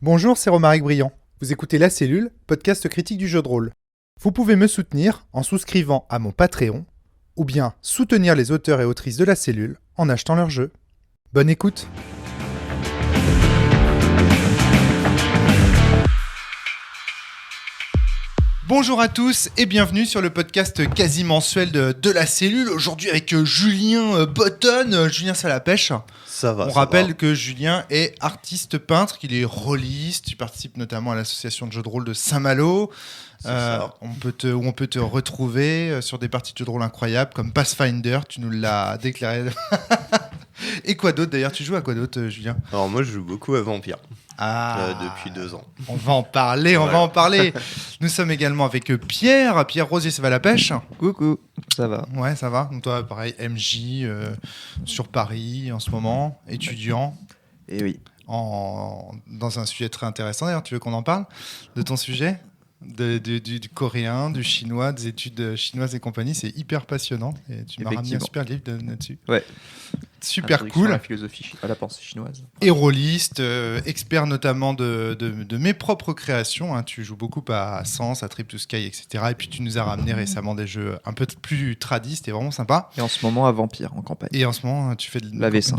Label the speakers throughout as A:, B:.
A: Bonjour, c'est Romaric Briand. Vous écoutez La Cellule, podcast critique du jeu de rôle. Vous pouvez me soutenir en souscrivant à mon Patreon, ou bien soutenir les auteurs et autrices de La Cellule en achetant leur jeu. Bonne écoute. Bonjour à tous et bienvenue sur le podcast quasi mensuel de La Cellule. Aujourd'hui avec Julien Botton, Julien Salapêche.
B: Ça va.
A: On rappelle que Julien est artiste peintre, qu'il est rôliste, tu participes notamment à l'association de jeux de rôle de Saint-Malo. On peut te retrouver sur des parties de jeux de rôle incroyables comme Pathfinder, tu nous l'as déclaré. Et quoi d'autre d'ailleurs? Tu joues à quoi d'autre, Julien?
B: Alors moi je joue beaucoup à Vampire depuis 2 ans.
A: On va en parler. Nous sommes également avec Pierre Rosier, ça va la pêche?
C: Coucou, ça va.
A: Ouais, ça va. Donc toi, pareil, MJ sur Paris en ce moment, étudiant.
C: Et oui.
A: Dans un sujet très intéressant d'ailleurs. Tu veux qu'on en parle de ton sujet? Du coréen, du chinois, des études chinoises et compagnie, c'est hyper passionnant. Et tu m'as ramené un super livre là-dessus.
C: Ouais.
A: Super cool.
C: La philosophie, à la pensée chinoise.
A: Et rôliste, expert notamment de mes propres créations. Hein. Tu joues beaucoup à Sens, à Trip to Sky, etc. Et puis tu nous as ramené récemment des jeux un peu plus tradis, c'était vraiment sympa.
C: Et en ce moment à Vampire, en campagne.
A: Et en ce moment, tu fais de
C: la V5.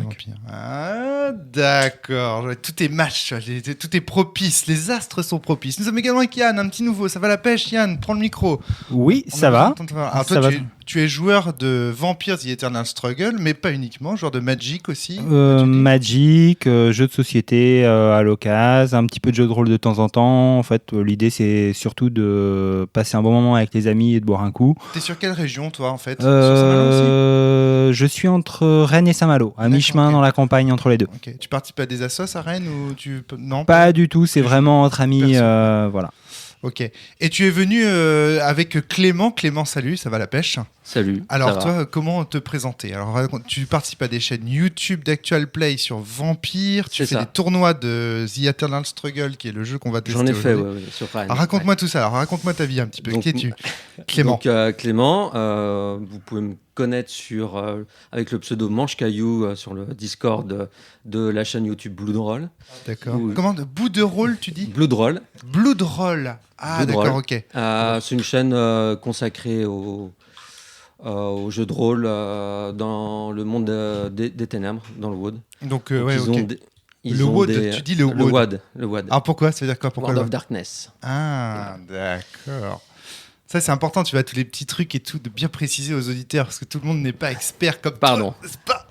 A: Ah, d'accord. Tout est match, tout est propice. Les astres sont propices. Nous sommes également avec Yann, un petit nouveau. Ça va la pêche, Yann? Prends le micro.
D: Oui, ça va.
A: Alors toi, tu es joueur de Vampire The Eternal Struggle, mais pas uniquement, joueur de Magic aussi.
D: Magic, jeux de société à l'occasion, un petit peu de jeux de rôle de temps en temps. En fait, l'idée c'est surtout de passer un bon moment avec les amis et de boire un coup.
A: T'es sur quelle région, toi, en fait? Sur Saint-Malo aussi?
D: Je suis entre Rennes et Saint-Malo, à mi-chemin dans la campagne entre les deux.
A: Okay. Tu participes à des assos à Rennes ou non?
D: Pas du tout, c'est vraiment entre amis, voilà.
A: Ok. Et tu es venu avec Clément. Clément, salut, ça va la pêche?
E: Salut.
A: Alors toi, comment te présenter? Alors tu participes à des chaînes YouTube d'Actual Play sur Vampire. Tu fais des tournois de The Eternal Struggle, qui est le jeu qu'on va tester.
E: J'en ai fait, sur Rennes.
A: Alors raconte-moi tout ça. Alors raconte-moi ta vie un petit peu. Qui es-tu? Clément.
E: Donc Clément, vous pouvez me connaître avec le pseudo Manche Caillou sur le Discord de la chaîne YouTube Bloodroll.
A: D'accord. Comment de bout de rôle tu dis?
E: Bloodroll.
A: Bloodroll. Ah d'accord, ok.
E: C'est une chaîne consacrée au jeu de rôle dans le monde des ténèbres, dans le WoD.
A: Donc
E: le
A: WoD, tu dis le WoD.
E: Le WoD.
A: Ah pourquoi? Ça veut dire quoi? Pourquoi
E: World of Darkness.
A: Ah d'accord. Ça, c'est important, tu vas tous les petits trucs et tout, de bien préciser aux auditeurs, parce que tout le monde n'est pas expert comme
E: Pardon.
A: toi, n'est-ce pas?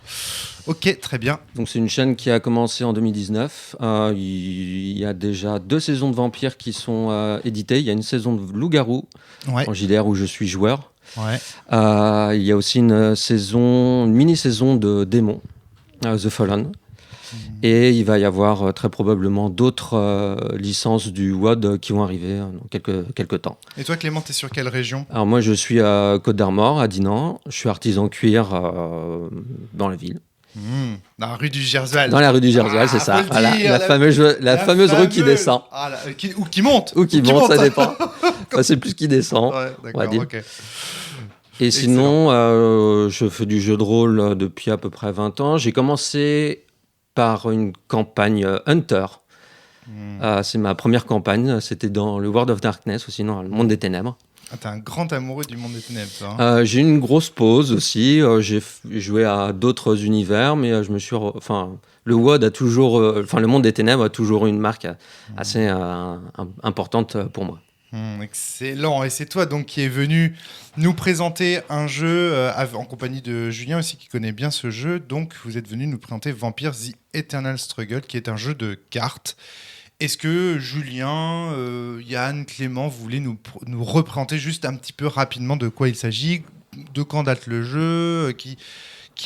A: Ok, très bien.
E: Donc, c'est une chaîne qui a commencé en 2019. Il y a déjà 2 saisons de Vampire qui sont éditées. Il y a une saison de Loup-Garou en JDR où je suis joueur.
A: Ouais.
E: Il y a aussi une mini-saison de Démons, The Fallen. Et il va y avoir très probablement d'autres licences du WoD qui vont arriver dans quelques temps.
A: Et toi, Clément, t'es sur quelle région?
E: Alors moi, je suis à Côte-d'Armor, à Dinan. Je suis artisan cuir dans la ville.
A: Dans la rue du Gersoal.
E: Dans la rue du Gersoal, c'est ça. Voilà, la fameuse rue qui descend.
A: Ou qui monte.
E: Ou qui monte, ça dépend. C'est plus qui descend.
A: Ouais, d'accord, ok.
E: Et sinon, je fais du jeu de rôle depuis à peu près 20 ans. J'ai commencé par une campagne Hunter. C'est ma première campagne. C'était dans le World of Darkness, aussi dans le monde des ténèbres.
A: Ah, t'es un grand amoureux du monde des ténèbres, toi. Hein.
E: J'ai une grosse pause aussi. J'ai joué à d'autres univers, mais je me suis... le WoD a toujours... le monde des ténèbres a toujours une marque assez importante pour moi.
A: Excellent. Et c'est toi donc qui est venu nous présenter un jeu en compagnie de Julien aussi qui connaît bien ce jeu. Donc vous êtes venu nous présenter Vampire The Eternal Struggle qui est un jeu de cartes. Est-ce que Julien, Yann, Clément, vous voulez nous représenter juste un petit peu rapidement de quoi il s'agit, de quand date le jeu, qui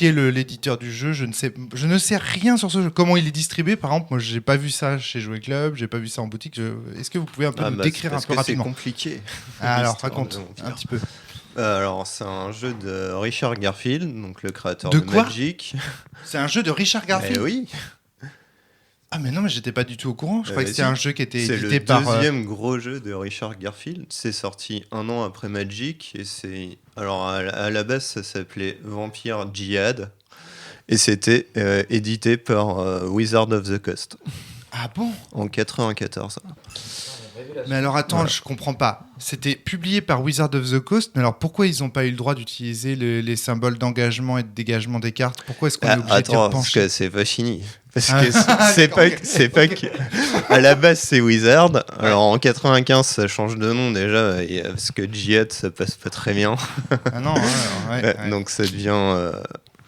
A: est l'éditeur du jeu? Je ne sais rien sur ce jeu. Comment il est distribué, par exemple? Moi, j'ai pas vu ça chez Jouet Club, j'ai pas vu ça en boutique. Est-ce que vous pouvez un peu nous décrire un peu rapidement?
B: C'est compliqué.
A: Alors, raconte un petit peu.
B: Alors, c'est un jeu de Richard Garfield, donc le créateur
A: de
B: de Magic.
A: C'est un jeu de Richard Garfield?
B: Oui.
A: Ah mais non, mais j'étais pas du tout au courant. Je croyais que c'était un jeu qui était édité par...
B: C'est le deuxième gros jeu de Richard Garfield. C'est sorti 1 an après Magic. Et c'est... Alors à la base, ça s'appelait Vampire Jihad. Et c'était édité par Wizard of the Coast.
A: Ah bon?
B: En 94.
A: Mais alors attends,
B: Voilà.
A: je comprends pas. C'était publié par Wizard of the Coast, mais alors pourquoi ils n'ont pas eu le droit d'utiliser les symboles d'engagement et de dégagement des cartes? Pourquoi est-ce qu'on est obligé de dire
B: Attends, parce
A: pencher?
B: que c'est pas fini. Parce
A: Ah.
B: que c'est pas que. À la base, c'est Wizard. Alors en 95, ça change de nom déjà, parce que Jihad, ça passe pas très bien.
A: Ah non, ouais.
B: Donc ça devient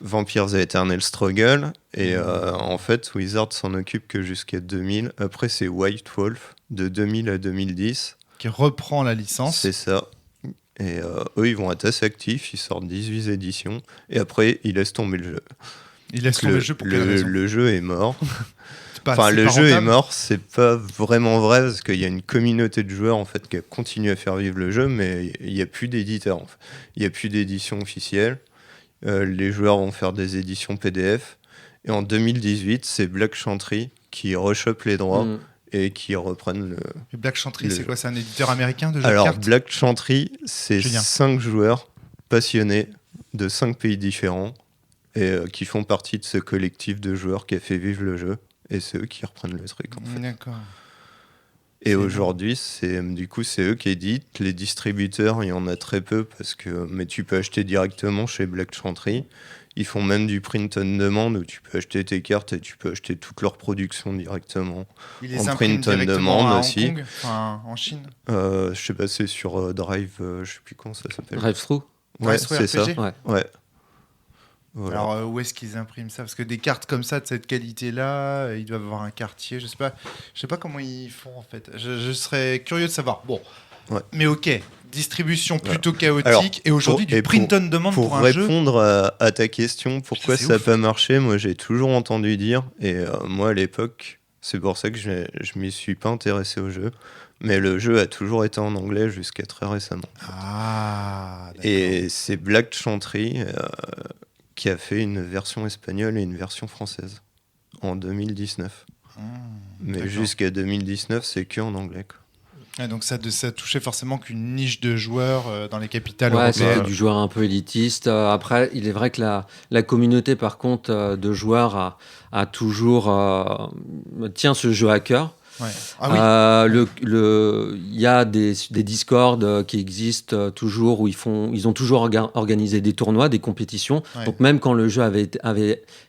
B: Vampire The Eternal Struggle. Et en fait, Wizard s'en occupe que jusqu'à 2000. Après, c'est White Wolf de 2000 à 2010.
A: Qui reprend la licence.
B: C'est ça. Et eux, ils vont être assez actifs. Ils sortent 18 éditions. Et après, ils laissent tomber le jeu.
A: Il laisse tomber le jeu pour quelle raison?
B: le jeu est mort.
A: C'est pas-
B: Enfin,
A: c'est
B: le
A: pas
B: jeu est
A: rentable.
B: mort, c'est pas vraiment vrai parce qu'il y a une communauté de joueurs en fait qui a continué à faire vivre le jeu, mais il n'y a plus d'éditeurs. En fait. Il n'y a plus d'édition officielle. Les joueurs vont faire des éditions PDF. Et en 2018, c'est Black Chantry qui rechoppe les droits et qui reprennent le.
A: Et Black Chantry,
B: le-
A: c'est quoi? C'est un éditeur américain de jeux de
B: Alors,
A: cartes?
B: Black Chantry, c'est
A: Julien.
B: 5 joueurs passionnés de 5 pays différents et qui font partie de ce collectif de joueurs qui a fait vivre le jeu. Et c'est eux qui reprennent le truc, en fait.
A: D'accord.
B: Et
A: C'est
B: aujourd'hui, du coup, c'est eux qui éditent. Les distributeurs, il y en a très peu, mais tu peux acheter directement chez Black Chantry. Ils font même du print on demand où tu peux acheter tes cartes et tu peux acheter toute leur production directement.
A: Il les
B: En
A: imprime
B: print on
A: directement
B: demand
A: à Hong
B: aussi.
A: Kong, enfin, en Chine.
B: Je sais pas, c'est sur Drive, je sais plus comment ça s'appelle.
E: Drive-thru.
B: Ouais,
A: Drive-thru
B: c'est ça.
A: RPG.
E: Ouais.
B: Ouais. Voilà.
A: Alors, où est-ce qu'ils impriment ça? Parce que des cartes comme ça, de cette qualité-là, ils doivent avoir un quartier. Je sais pas comment ils font, en fait. Je serais curieux de savoir. Bon.
B: Ouais.
A: Mais ok, distribution plutôt
B: Alors,
A: chaotique. Et aujourd'hui,
B: pour-
A: du
B: et
A: print on demand
B: Pour
A: pour un jeu.
B: répondre à ta question, pourquoi
A: c'est
B: ça n'a
A: ouf.
B: pas marché, moi j'ai toujours entendu dire, et moi à l'époque, c'est pour ça que je m'y suis pas intéressé au jeu, mais le jeu a toujours été en anglais jusqu'à très récemment.
A: Ah, d'accord.
B: Et c'est Black Chantry qui a fait une version espagnole et une version française en 2019. Mais
A: d'accord.
B: jusqu'à 2019, c'est que en anglais, quoi.
A: Ouais, donc ça touchait forcément qu'une niche de joueurs dans les capitales
E: Ouais, c'était
A: européennes.
E: du joueur un peu élitiste. Après, il est vrai que la communauté, par contre, de joueurs a toujours tient ce jeu à cœur.
A: Ouais. Ah oui.
E: Il y a des Discord qui existent toujours où ils ont toujours organisé des tournois, des compétitions.
A: Ouais.
E: Donc même quand le jeu avait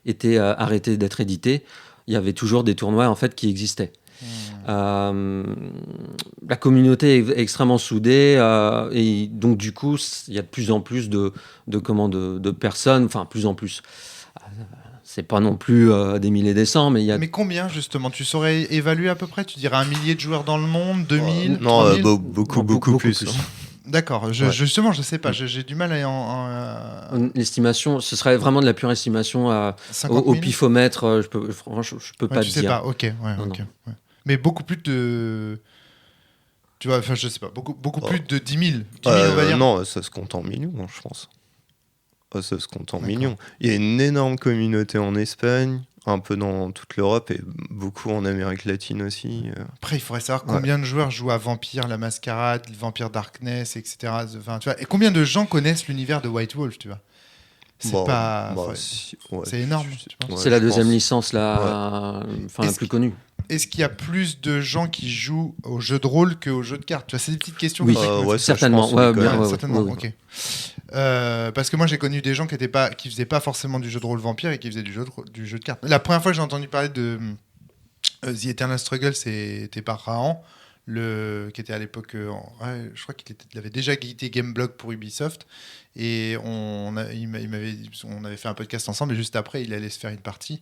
E: été arrêté d'être édité, il y avait toujours des tournois en fait qui existaient. La communauté est extrêmement soudée et donc du coup il y a de plus en plus de personnes, enfin plus en plus. C'est pas non plus des milliers des cents, mais il y a.
A: Mais combien justement? Tu saurais évaluer à peu près? Tu dirais 1 millier de joueurs dans le monde, 2000,
B: Non,
A: 3000?
B: beaucoup plus.
A: D'accord. Justement, je sais pas. J'ai du mal à
E: L'estimation, ce serait vraiment de la pure estimation
A: 50
E: au
A: 000?
E: pifomètre. Franchement, je peux
A: Ouais,
E: pas
A: tu
E: te
A: sais
E: dire.
A: pas. Ok. Ouais,
E: Non,
A: ok. Ouais. Mais beaucoup plus de. Tu vois, enfin, je sais pas. Beaucoup plus de 10 000. 10 000, on va dire.
B: Non, ça se compte en millions, je pense. Ça se compte en
A: D'accord.
B: millions. Il y a une énorme communauté en Espagne, un peu dans toute l'Europe et beaucoup en Amérique latine aussi.
A: Après, il faudrait savoir combien de joueurs jouent à Vampire, la Mascarade, Vampire Darkness, etc. Enfin, tu vois, et combien de gens connaissent l'univers de White Wolf, tu vois? C'est c'est énorme. Tu penses?
E: C'est la
B: je
E: deuxième
B: pense.
E: licence la plus connue.
A: Est-ce qu'il y a plus de gens qui jouent au jeu de rôle qu'au jeu de cartes? Tu vois, c'est des petites questions.
E: Oui.
A: comme ça que je me
B: Ouais,
A: fais.
B: ça, je
E: certainement.
B: pense,
E: Ouais,
B: oui, quand
E: bien,
B: même.
E: ouais,
A: certainement.
E: ouais.
A: Ok. Parce que moi, j'ai connu des gens qui faisaient pas forcément du jeu de rôle Vampire et qui faisaient du jeu de cartes. La première fois que j'ai entendu parler de The Eternal Struggle, c'était par Rahan, qui était à l'époque, je crois qu'il avait déjà guidé Gameblog pour Ubisoft, et on avait fait un podcast ensemble, et juste après, il allait se faire une partie.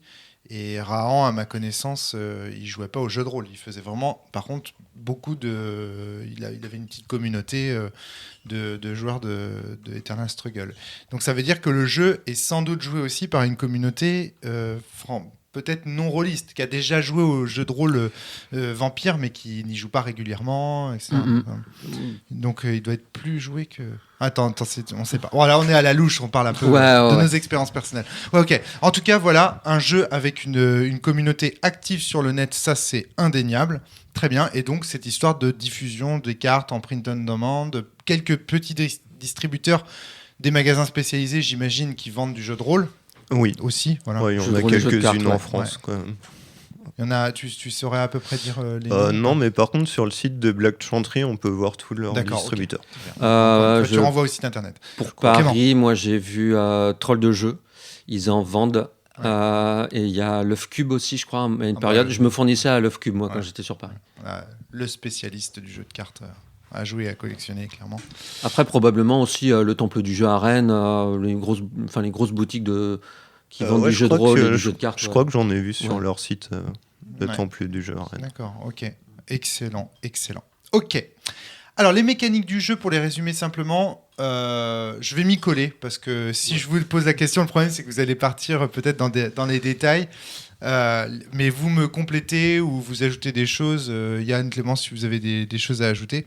A: Et Rahan, à ma connaissance, il jouait pas au jeu de rôle. Il faisait vraiment, par contre, il avait une petite communauté de joueurs de Eternal Struggle. Donc ça veut dire que le jeu est sans doute joué aussi par une communauté peut-être non rôliste, qui a déjà joué au jeu de rôle Vampire, mais qui n'y joue pas régulièrement, etc. Donc il doit être plus joué que... Attends, on sait pas. Voilà, on est à la louche, on parle un peu de nos expériences personnelles. Ouais, ok. En tout cas, voilà, un jeu avec une communauté active sur le net, ça c'est indéniable. Très bien. Et donc cette histoire de diffusion des cartes en print on demand, quelques petits distributeurs, des magasins spécialisés, j'imagine, qui vendent du jeu de rôle.
B: Oui.
A: Aussi, voilà.
B: Ouais, il y
E: Jeux
B: en
E: de
B: a
E: rôle et jeux de
B: quelques-unes
E: cartes,
B: en
E: ouais.
B: France, quand même.
A: Il y en a, tu saurais à peu près dire les
B: Non, mais par contre, sur le site de Black Chantry, on peut voir tous leurs
A: D'accord,
B: distributeurs.
A: Tu renvoies au site internet.
E: Pour
A: Clément.
E: Paris, moi j'ai vu Troll de jeu. Ils en vendent. Et il y a l'œuf cube aussi, je crois. À une période, je me fournissais à l'œuf cube, moi, quand j'étais sur Paris.
A: Voilà, le spécialiste du jeu de cartes à jouer et à collectionner, clairement.
E: Après, probablement aussi le Temple du jeu à Rennes, les grosses boutiques qui vendent du jeu de rôle et du jeu de cartes.
B: Je crois que j'en ai vu sur leur site, le Temple du jeu à Rennes.
A: D'accord, ok. Excellent. Ok. Alors, les mécaniques du jeu, pour les résumer simplement, je vais m'y coller, parce que si je vous pose la question, le problème, c'est que vous allez partir peut-être dans les détails. Mais vous me complétez ou vous ajoutez des choses. Yann, Clément, si vous avez des choses à ajouter,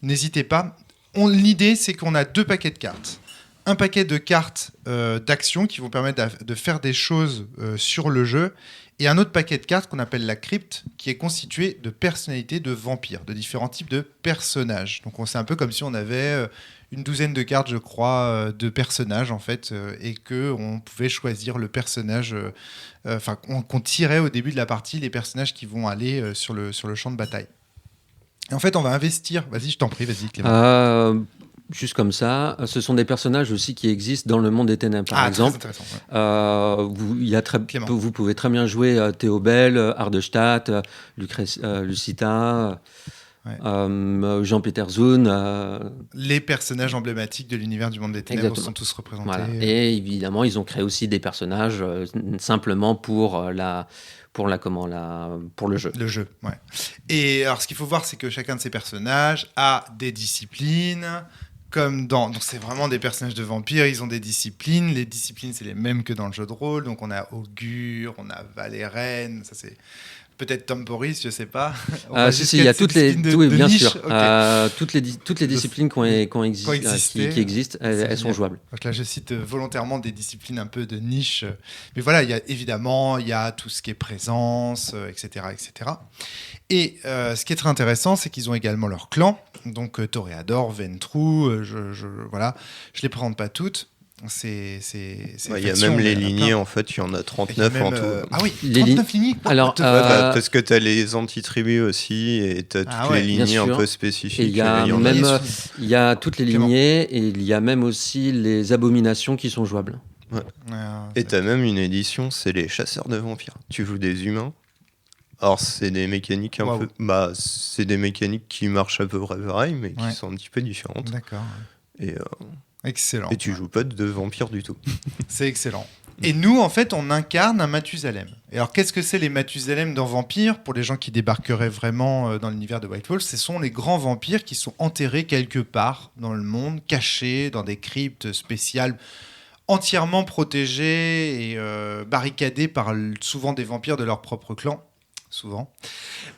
A: n'hésitez pas. L'idée, c'est qu'on a 2 paquets de cartes. Un paquet de cartes d'action qui vont permettre de faire des choses sur le jeu, et un autre paquet de cartes qu'on appelle la crypte, qui est constitué de personnalités de vampires, de différents types de personnages. Donc c'est un peu comme si on avait une douzaine de cartes, je crois, de personnages en fait, et qu'on pouvait choisir le personnage, qu'on tirait au début de la partie les personnages qui vont aller sur le champ de bataille. Et en fait, on va investir. Vas-y, je t'en prie, vas-y, Clément.
E: Juste comme ça, ce sont des personnages aussi qui existent dans le monde des ténèbres, par exemple.
A: Très intéressant, ouais.
E: Vous pouvez très bien jouer Théobel, Hardestadt, Lucita, Jean-Peter Zun.
A: Les personnages emblématiques de l'univers du monde des ténèbres sont tous représentés.
E: Voilà. Et évidemment, ils ont créé aussi des personnages simplement pour le jeu.
A: Le jeu, ouais. Et alors, ce qu'il faut voir, c'est que chacun de ces personnages a des disciplines. Donc c'est vraiment des personnages de vampires, ils ont des disciplines. Les disciplines, c'est les mêmes que dans le jeu de rôle. Donc on a Augure, on a Valérène, ça c'est peut-être Temporis, je sais pas.
E: Il y a toutes les bien
A: niche.
E: sûr.
A: Okay.
E: Toutes les disciplines qui existent, elles sont jouables.
A: Donc là, je cite volontairement des disciplines un peu de niche. Mais voilà, il y a tout ce qui est présence, etc., etc. Et ce qui est très intéressant, c'est qu'ils ont également leur clan. Donc Toréador, Ventrue, voilà. Je les présente pas toutes. Il
B: y a même les lignées, en fait, il y en a 39 en tout.
A: Ah oui, 39 lignées.
E: Alors,
B: parce que tu as les anti-tribus aussi, et tu as toutes les lignées un peu spécifiques.
E: Et il y a toutes les lignées, et il y a même aussi les abominations qui sont jouables.
B: Ouais. Et tu as même une édition, c'est les chasseurs de vampires. Tu joues des humains. Alors, c'est des mécaniques c'est des mécaniques qui marchent à peu près pareil, mais qui sont un petit peu différentes.
A: D'accord.
B: Et
A: excellent.
B: Et tu joues pas de vampires du tout.
A: C'est excellent. Et nous, en fait, on incarne un Mathusalem. Et alors, qu'est-ce que c'est les Mathusalem dans Vampire? Pour les gens qui débarqueraient vraiment dans l'univers de White Wolf, ce sont les grands vampires qui sont enterrés quelque part dans le monde, cachés dans des cryptes spéciales, entièrement protégés et barricadés par souvent des vampires de leur propre clan. Souvent.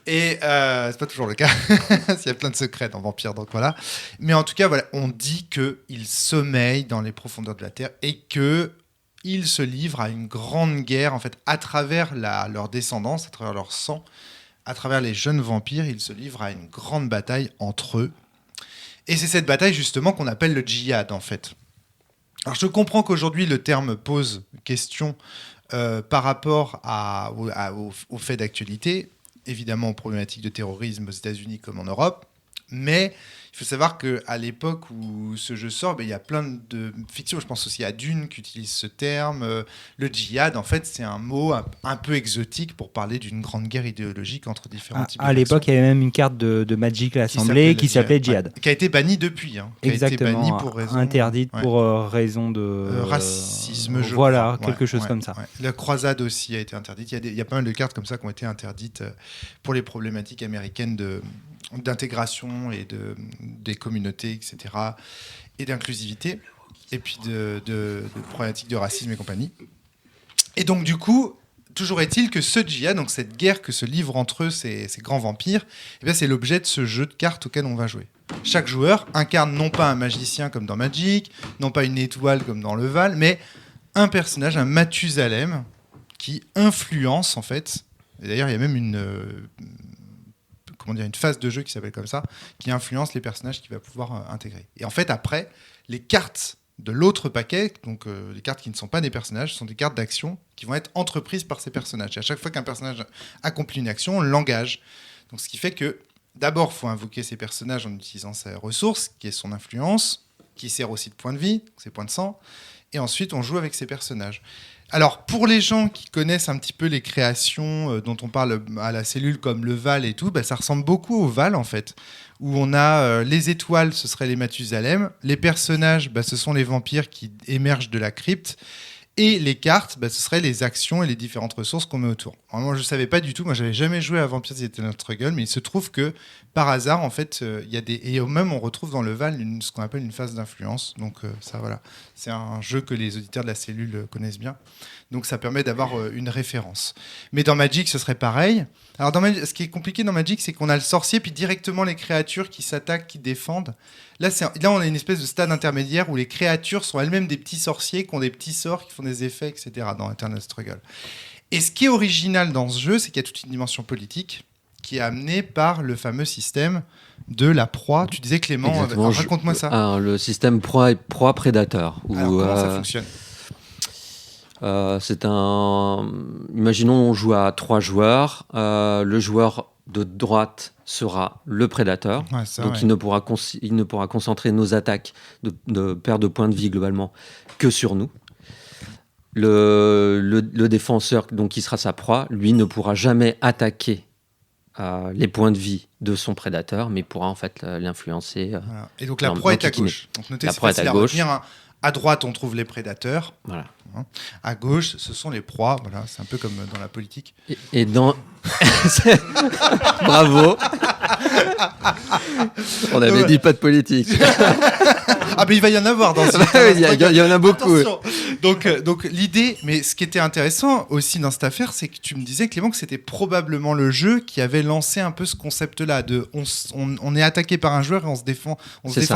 A: Et c'est pas toujours le cas. Il y a plein de secrets dans Vampire, donc voilà. Mais en tout cas, voilà, on dit qu'ils sommeillent dans les profondeurs de la Terre et qu'ils se livrent à une grande guerre, en fait, à travers leur descendance, à travers leur sang, à travers les jeunes vampires, ils se livrent à une grande bataille entre eux. Et c'est cette bataille, justement, qu'on appelle le djihad, en fait. Alors, je comprends qu'aujourd'hui, le terme pose question par rapport aux faits d'actualité, évidemment aux problématiques de terrorisme aux États-Unis comme en Europe, mais il faut savoir qu'à l'époque où ce jeu sort, il y a plein de fictions, je pense aussi à Dune qui utilise ce terme. Le djihad, en fait, c'est un mot un peu exotique pour parler d'une grande guerre idéologique entre différents types de
D: À l'époque, il y avait même une carte de Magic à l'Assemblée qui s'appelait Djihad.
A: Qui a été bannie depuis.
D: Exactement,
A: qui a été bannie pour raison,
D: interdite pour raison de...
A: racisme, je
D: voilà,
A: crois.
D: quelque chose comme ça.
A: Ouais. La croisade aussi a été interdite. Il y a pas mal de cartes comme ça qui ont été interdites pour les problématiques américaines d'intégration et des communautés, etc., et d'inclusivité, et puis de problématiques de racisme et compagnie. Et donc, du coup, toujours est-il que ce djihad, donc cette guerre que se livrent entre eux ces grands vampires, eh bien, c'est l'objet de ce jeu de cartes auquel on va jouer. Chaque joueur incarne non pas un magicien comme dans Magic, non pas une étoile comme dans le Val, mais un personnage, un Mathusalem, qui influence, en fait, et d'ailleurs, il y a même une phase de jeu qui s'appelle comme ça, qui influence les personnages qu'il va pouvoir intégrer. Et en fait, après, les cartes de l'autre paquet, donc les cartes qui ne sont pas des personnages, ce sont des cartes d'action qui vont être entreprises par ces personnages. Et à chaque fois qu'un personnage accomplit une action, on l'engage. Donc, ce qui fait que, d'abord, il faut invoquer ces personnages en utilisant sa ressource, qui est son influence, qui sert aussi de point de vie, ses points de sang. Et ensuite, on joue avec ces personnages. Alors, pour les gens qui connaissent un petit peu les créations dont on parle à la cellule, comme le Val et tout, ça ressemble beaucoup au Val, en fait, où on a les étoiles, ce seraient les Mathusalem, les personnages, ce sont les vampires qui émergent de la crypte, et les cartes, ce seraient les actions et les différentes ressources qu'on met autour. Alors, moi, je ne savais pas du tout, moi, j'avais jamais joué à Vampires The Eternal Struggle, mais il se trouve que, par hasard, en fait, il y a des... Et même, on retrouve dans le Val ce qu'on appelle une phase d'influence, donc ça, voilà. C'est un jeu que les auditeurs de la cellule connaissent bien. Donc ça permet d'avoir une référence. Mais dans Magic, ce serait pareil. Alors ce qui est compliqué dans Magic, c'est qu'on a le sorcier, puis directement les créatures qui s'attaquent, qui défendent. Là, on a une espèce de stade intermédiaire où les créatures sont elles-mêmes des petits sorciers qui ont des petits sorts, qui font des effets, etc. dans Eternal Struggle. Et ce qui est original dans ce jeu, c'est qu'il y a toute une dimension politique qui est amenée par le fameux système de la proie. Tu disais, Clément, raconte-moi ça.
E: Alors, le système proie-prédateur.
A: Alors, comment ça fonctionne ?
E: Imaginons on joue à 3 joueurs. Le joueur de droite sera le prédateur. Donc il ne pourra concentrer nos attaques de perte de points de vie globalement que sur nous. Le défenseur, donc qui sera sa proie, lui ne pourra jamais attaquer les points de vie de son prédateur, mais pourra en fait l'influencer.
A: Voilà. Et donc la proie est à gauche. Donc notez,
E: la proie est à gauche.
A: À droite, on trouve les prédateurs.
E: Voilà.
A: À gauche, ce sont les proies. Voilà, c'est un peu comme dans la politique.
E: Et dans... Bravo. On avait dit pas de politique.
A: Ah, mais il va y en avoir dans ce
E: il y en a beaucoup.
A: Attention. Donc l'idée, mais ce qui était intéressant aussi dans cette affaire, c'est que tu me disais, Clément, que c'était probablement le jeu qui avait lancé un peu ce concept-là de on est attaqué par un joueur et on se défend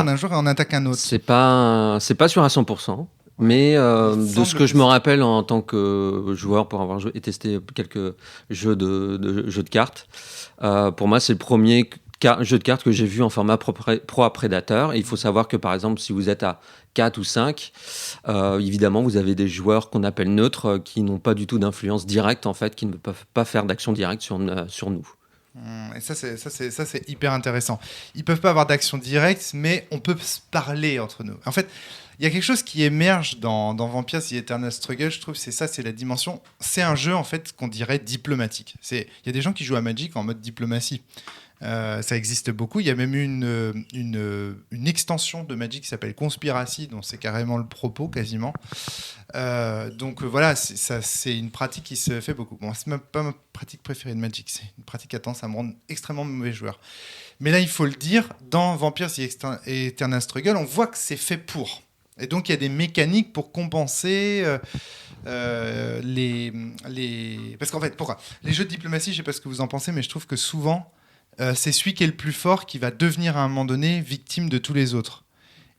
A: d'un joueur et on attaque un autre.
E: C'est pas sûr à 100%. Mais de ce que je me rappelle en tant que joueur, pour avoir joué et testé quelques jeux de cartes, pour moi, c'est le premier jeu de cartes que j'ai vu en format proie-prédateur. Et il faut savoir que, par exemple, si vous êtes à 4 ou 5, évidemment, vous avez des joueurs qu'on appelle neutres qui n'ont pas du tout d'influence directe, en fait, qui ne peuvent pas faire d'action directe sur nous.
A: Et ça, c'est hyper intéressant. Ils peuvent pas avoir d'action directe, mais on peut se parler entre nous. En fait, il y a quelque chose qui émerge dans Vampires The Eternal Struggle, je trouve, c'est la dimension. C'est un jeu, en fait, qu'on dirait diplomatique. Il y a des gens qui jouent à Magic en mode diplomatie. Ça existe beaucoup. Il y a même eu une extension de Magic qui s'appelle Conspiracy, dont c'est carrément le propos, quasiment. Donc voilà, c'est une pratique qui se fait beaucoup. Bon, c'est même pas ma pratique préférée de Magic. C'est une pratique qui a tendance à me rendre extrêmement mauvais joueur. Mais là, il faut le dire, dans Vampires The Eternal Struggle, on voit que c'est fait pour. Et donc, il y a des mécaniques pour compenser les... Parce qu'en fait, pourquoi les jeux de diplomatie, je ne sais pas ce que vous en pensez, mais je trouve que souvent, c'est celui qui est le plus fort qui va devenir à un moment donné victime de tous les autres.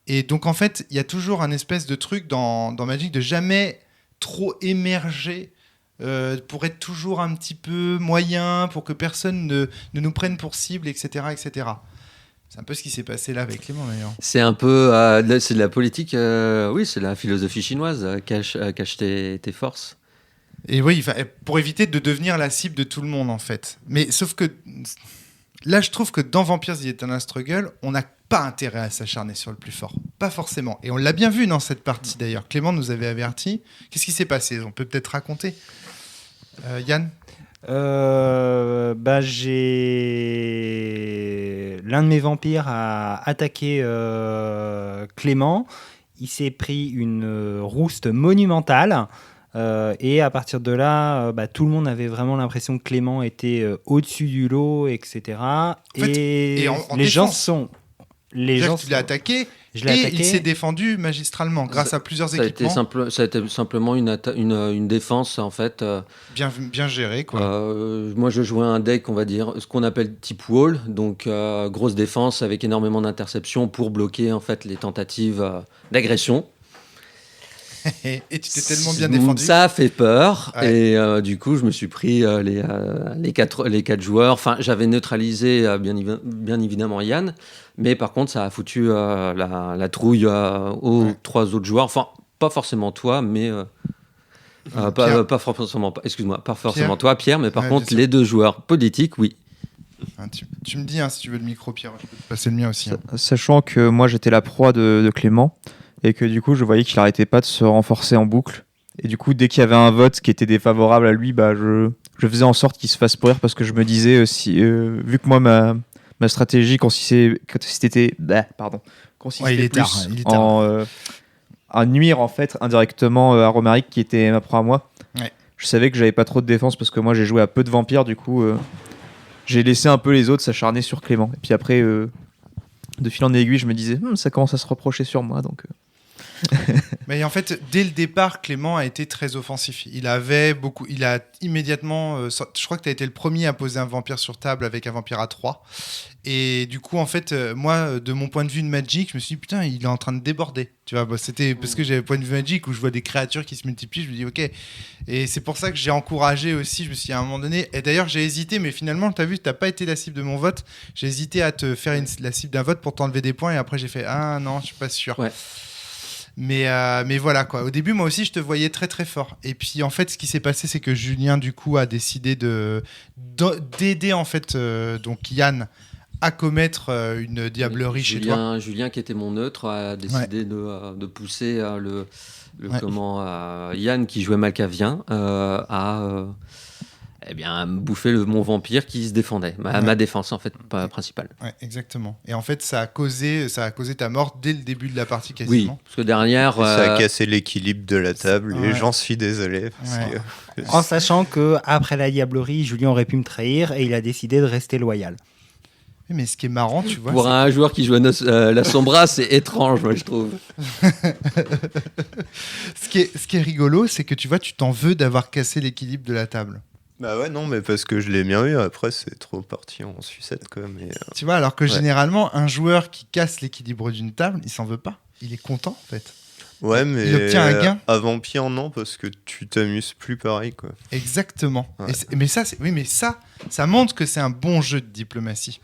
A: Et donc, en fait, il y a toujours un espèce de truc dans Magic de jamais trop émerger pour être toujours un petit peu moyen, pour que personne ne nous prenne pour cible, etc., etc. C'est un peu ce qui s'est passé là avec Clément, d'ailleurs.
E: C'est un peu... c'est de la politique, oui, c'est la philosophie chinoise, cache tes forces.
A: Et oui, pour éviter de devenir la cible de tout le monde, en fait. Mais sauf que... Là, je trouve que dans Vampires The Eternal Struggle, on n'a pas intérêt à s'acharner sur le plus fort. Pas forcément. Et on l'a bien vu dans cette partie, d'ailleurs. Clément nous avait averti. Qu'est-ce qui s'est passé ? On peut peut-être raconter. Yann ?
D: L'un de mes vampires a attaqué Clément. Il s'est pris une rouste monumentale. Et à partir de là, tout le monde avait vraiment l'impression que Clément était au-dessus du lot, etc. En fait, les gens sont...
A: Tu l'as attaqué et il s'est défendu magistralement grâce à plusieurs équipements.
E: Ça a été simplement une défense, en fait.
A: Bien gérée, quoi.
E: Moi, je jouais un deck, on va dire, ce qu'on appelle type wall, donc grosse défense avec énormément d'interceptions pour bloquer, en fait, les tentatives d'agression.
A: Et tu t'es tellement bien défendu.
E: Ça a fait peur.
A: Ouais.
E: Et du coup, je me suis pris les quatre joueurs. Enfin, j'avais neutralisé bien évidemment Yann. Mais par contre, ça a foutu la trouille aux 3 autres joueurs. Enfin, pas forcément toi, mais... pas forcément, excuse-moi, pas forcément toi, Pierre, mais par contre, les 2 joueurs politiques, oui.
A: Tu me dis si tu veux le micro, Pierre, je peux te passer le mien aussi.
C: Sachant que moi j'étais la proie de Clément et que du coup je voyais qu'il arrêtait pas de se renforcer en boucle. Et du coup, dès qu'il y avait un vote qui était défavorable à lui, je faisais en sorte qu'il se fasse pourrir parce que je me disais, vu que moi ma stratégie consistait
A: Il est tard.
C: à nuire en fait indirectement à Romaric qui était ma proie à moi.
A: Ouais.
C: Je savais que j'avais pas trop de défense parce que moi j'ai joué à peu de vampires, du coup j'ai laissé un peu les autres s'acharner sur Clément. Et puis après, de fil en aiguille, je me disais, ça commence à se reprocher sur moi. Donc,
A: Mais en fait, dès le départ, Clément a été très offensif. Il a immédiatement. Je crois que tu as été le premier à poser un vampire sur table avec un vampire à 3. Et du coup, en fait, moi, de mon point de vue de Magic, je me suis dit, putain, il est en train de déborder. Tu vois, c'était parce que j'avais le point de vue Magic où je vois des créatures qui se multiplient. Je me dis, ok. Et c'est pour ça que j'ai encouragé aussi. Je me suis dit, à un moment donné. Et d'ailleurs, j'ai hésité, mais finalement, tu as vu, tu n'as pas été la cible de mon vote. J'ai hésité à te faire la cible d'un vote pour t'enlever des points. Et après, j'ai fait, ah non, je suis pas sûr.
E: Ouais.
A: Mais voilà quoi. Au début, moi aussi, je te voyais très très fort. Et puis en fait, ce qui s'est passé, c'est que Julien du coup a décidé d'aider en fait donc Yann à commettre une diablerie chez toi.
E: Julien, qui était mon neutre, a décidé de pousser Yann, qui jouait Malkavien, à me bouffer mon vampire qui se défendait. Ma défense, en fait, principale.
A: Ouais, exactement. Et en fait, ça a causé ta mort dès le début de la partie quasiment.
E: Oui, parce que derrière...
B: Ça a cassé l'équilibre de la table et j'en suis désolé.
D: En sachant qu'après la diablerie, Julien aurait pu me trahir et il a décidé de rester loyal.
A: Mais ce qui est marrant, tu vois...
E: Pour un joueur qui joue à la Sombra, c'est étrange, moi, je trouve.
A: Ce qui est rigolo, c'est que tu vois, tu t'en veux d'avoir cassé l'équilibre de la table.
B: Bah ouais, non, mais parce que je l'ai bien eu. Après, c'est trop parti en sucette, quoi. Mais
A: tu vois, alors que généralement, un joueur qui casse l'équilibre d'une table, il s'en veut pas. Il est content, en fait.
B: Ouais, mais
A: il obtient un gain.
B: À Vampire, non, parce que tu t'amuses plus pareil, quoi.
A: Exactement.
B: Ouais.
A: Mais ça montre que c'est un bon jeu de diplomatie.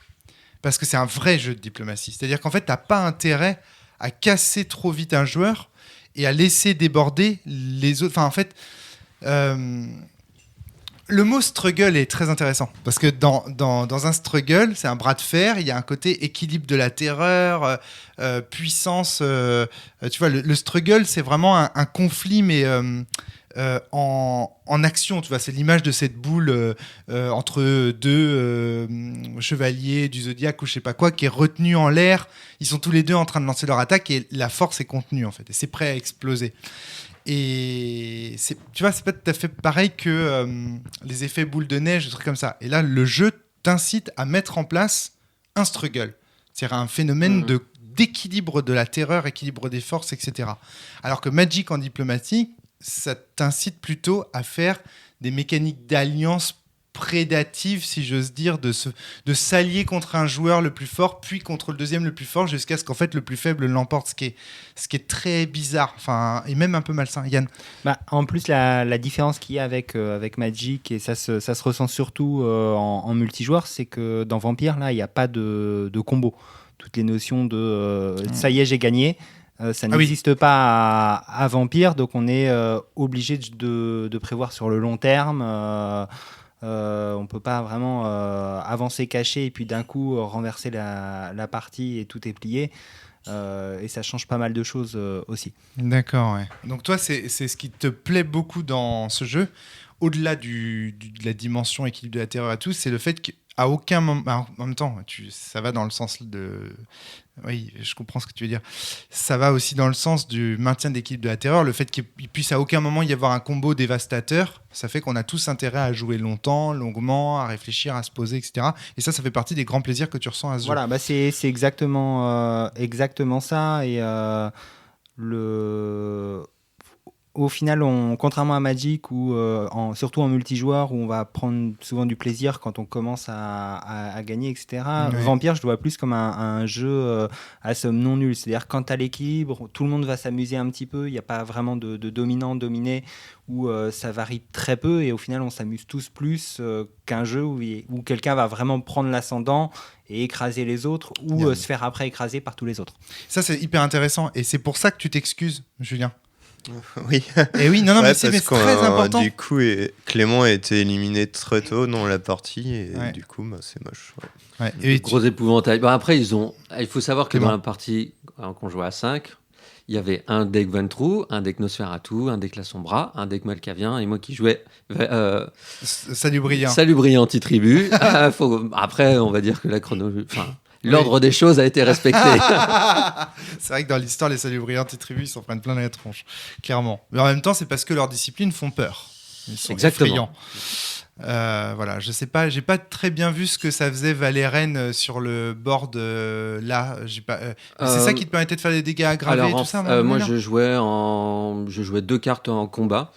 A: Parce que c'est un vrai jeu de diplomatie. C'est-à-dire qu'en fait, t'as pas intérêt à casser trop vite un joueur et à laisser déborder les autres. Enfin, en fait... Le mot struggle est très intéressant parce que dans un struggle, c'est un bras de fer. Il y a un côté équilibre de la terreur, puissance. Tu vois, le struggle, c'est vraiment un conflit, mais en action. Tu vois, c'est l'image de cette boule entre deux chevaliers du zodiaque ou je sais pas quoi, qui est retenue en l'air. Ils sont tous les deux en train de lancer leur attaque et la force est contenue en fait, et c'est prêt à exploser. Et tu vois, c'est pas tout à fait pareil que les effets boule de neige, des trucs comme ça. Et là, le jeu t'incite à mettre en place un struggle. C'est-à-dire un phénomène d'équilibre de la terreur, équilibre des forces, etc. Alors que Magic en diplomatie, ça t'incite plutôt à faire des mécaniques d'alliance prédative, si j'ose dire, de s'allier contre un joueur le plus fort, puis contre le deuxième le plus fort, jusqu'à ce qu'en fait le plus faible l'emporte, ce qui est très bizarre, enfin, et même un peu malsain. Yann?
D: En plus, la différence qu'il y a avec Magic, et ça se ressent surtout en multijoueur, c'est que dans Vampire, là, il n'y a pas de combo. Toutes les notions de ça y est, j'ai gagné, ça n'existe pas à Vampire, donc on est obligé de prévoir sur le long terme. On peut pas vraiment avancer caché et puis d'un coup renverser la partie et tout est plié. Et ça change pas mal de choses aussi.
A: D'accord, ouais. Donc toi, c'est ce qui te plaît beaucoup dans ce jeu, au-delà de la dimension équilibre de la terreur et tout, c'est le fait qu'à aucun moment... En même temps, ça va dans le sens de... Oui, je comprends ce que tu veux dire. Ça va aussi dans le sens du maintien d'équilibre de la terreur. Le fait qu'il puisse à aucun moment y avoir un combo dévastateur, ça fait qu'on a tous intérêt à jouer longtemps, longuement, à réfléchir, à se poser, etc. Et ça fait partie des grands plaisirs que tu ressens à ce jeu.
D: Voilà, c'est exactement ça. Et au final, contrairement à Magic, où, surtout en multijoueur, où on va prendre souvent du plaisir quand on commence à gagner, etc.,
A: Ouais.
D: Vampire, je le vois plus comme un jeu à somme non nulle. C'est-à-dire quand tu as l'équilibre, tout le monde va s'amuser un petit peu, il n'y a pas vraiment de dominant, dominé, où ça varie très peu, et au final, on s'amuse tous plus qu'un jeu où quelqu'un va vraiment prendre l'ascendant et écraser les autres, ou se faire après écraser par tous les autres.
A: Ça, c'est hyper intéressant. Et c'est pour ça que tu t'excuses, Julien.
B: Oui.
A: Et oui, non,
B: Ouais,
A: mais c'est
B: parce
A: très important.
B: Du coup, Clément a été éliminé très tôt dans la partie et
A: Ouais.
B: du coup, c'est moche.
A: Ouais. Et
E: Gros épouvantail. Bah, après, il faut savoir que
A: Clément.
E: dans la partie, quand on jouait à 5, il y avait un deck Ventrue, un deck Nosferatu, un deck La Sombra, un deck Malkavien, et moi qui jouais
A: Salut Brillant.
E: Salubriant anti-tribu. Après, on va dire que la chronologie. L'ordre des choses a été respecté.
A: C'est vrai que dans l'histoire, les Salubriants et tribus, ils s'en prennent plein la tronche, clairement. Mais en même temps, c'est parce que leurs disciplines font peur. Ils sont
E: Exactement.
A: effrayants. Voilà, je sais pas, j'ai pas très bien vu ce que ça faisait Valérène sur le board là. J'ai pas. C'est ça qui te permettait de faire des dégâts aggravés et tout ça.
E: Moi, je jouais 2 cartes en combat.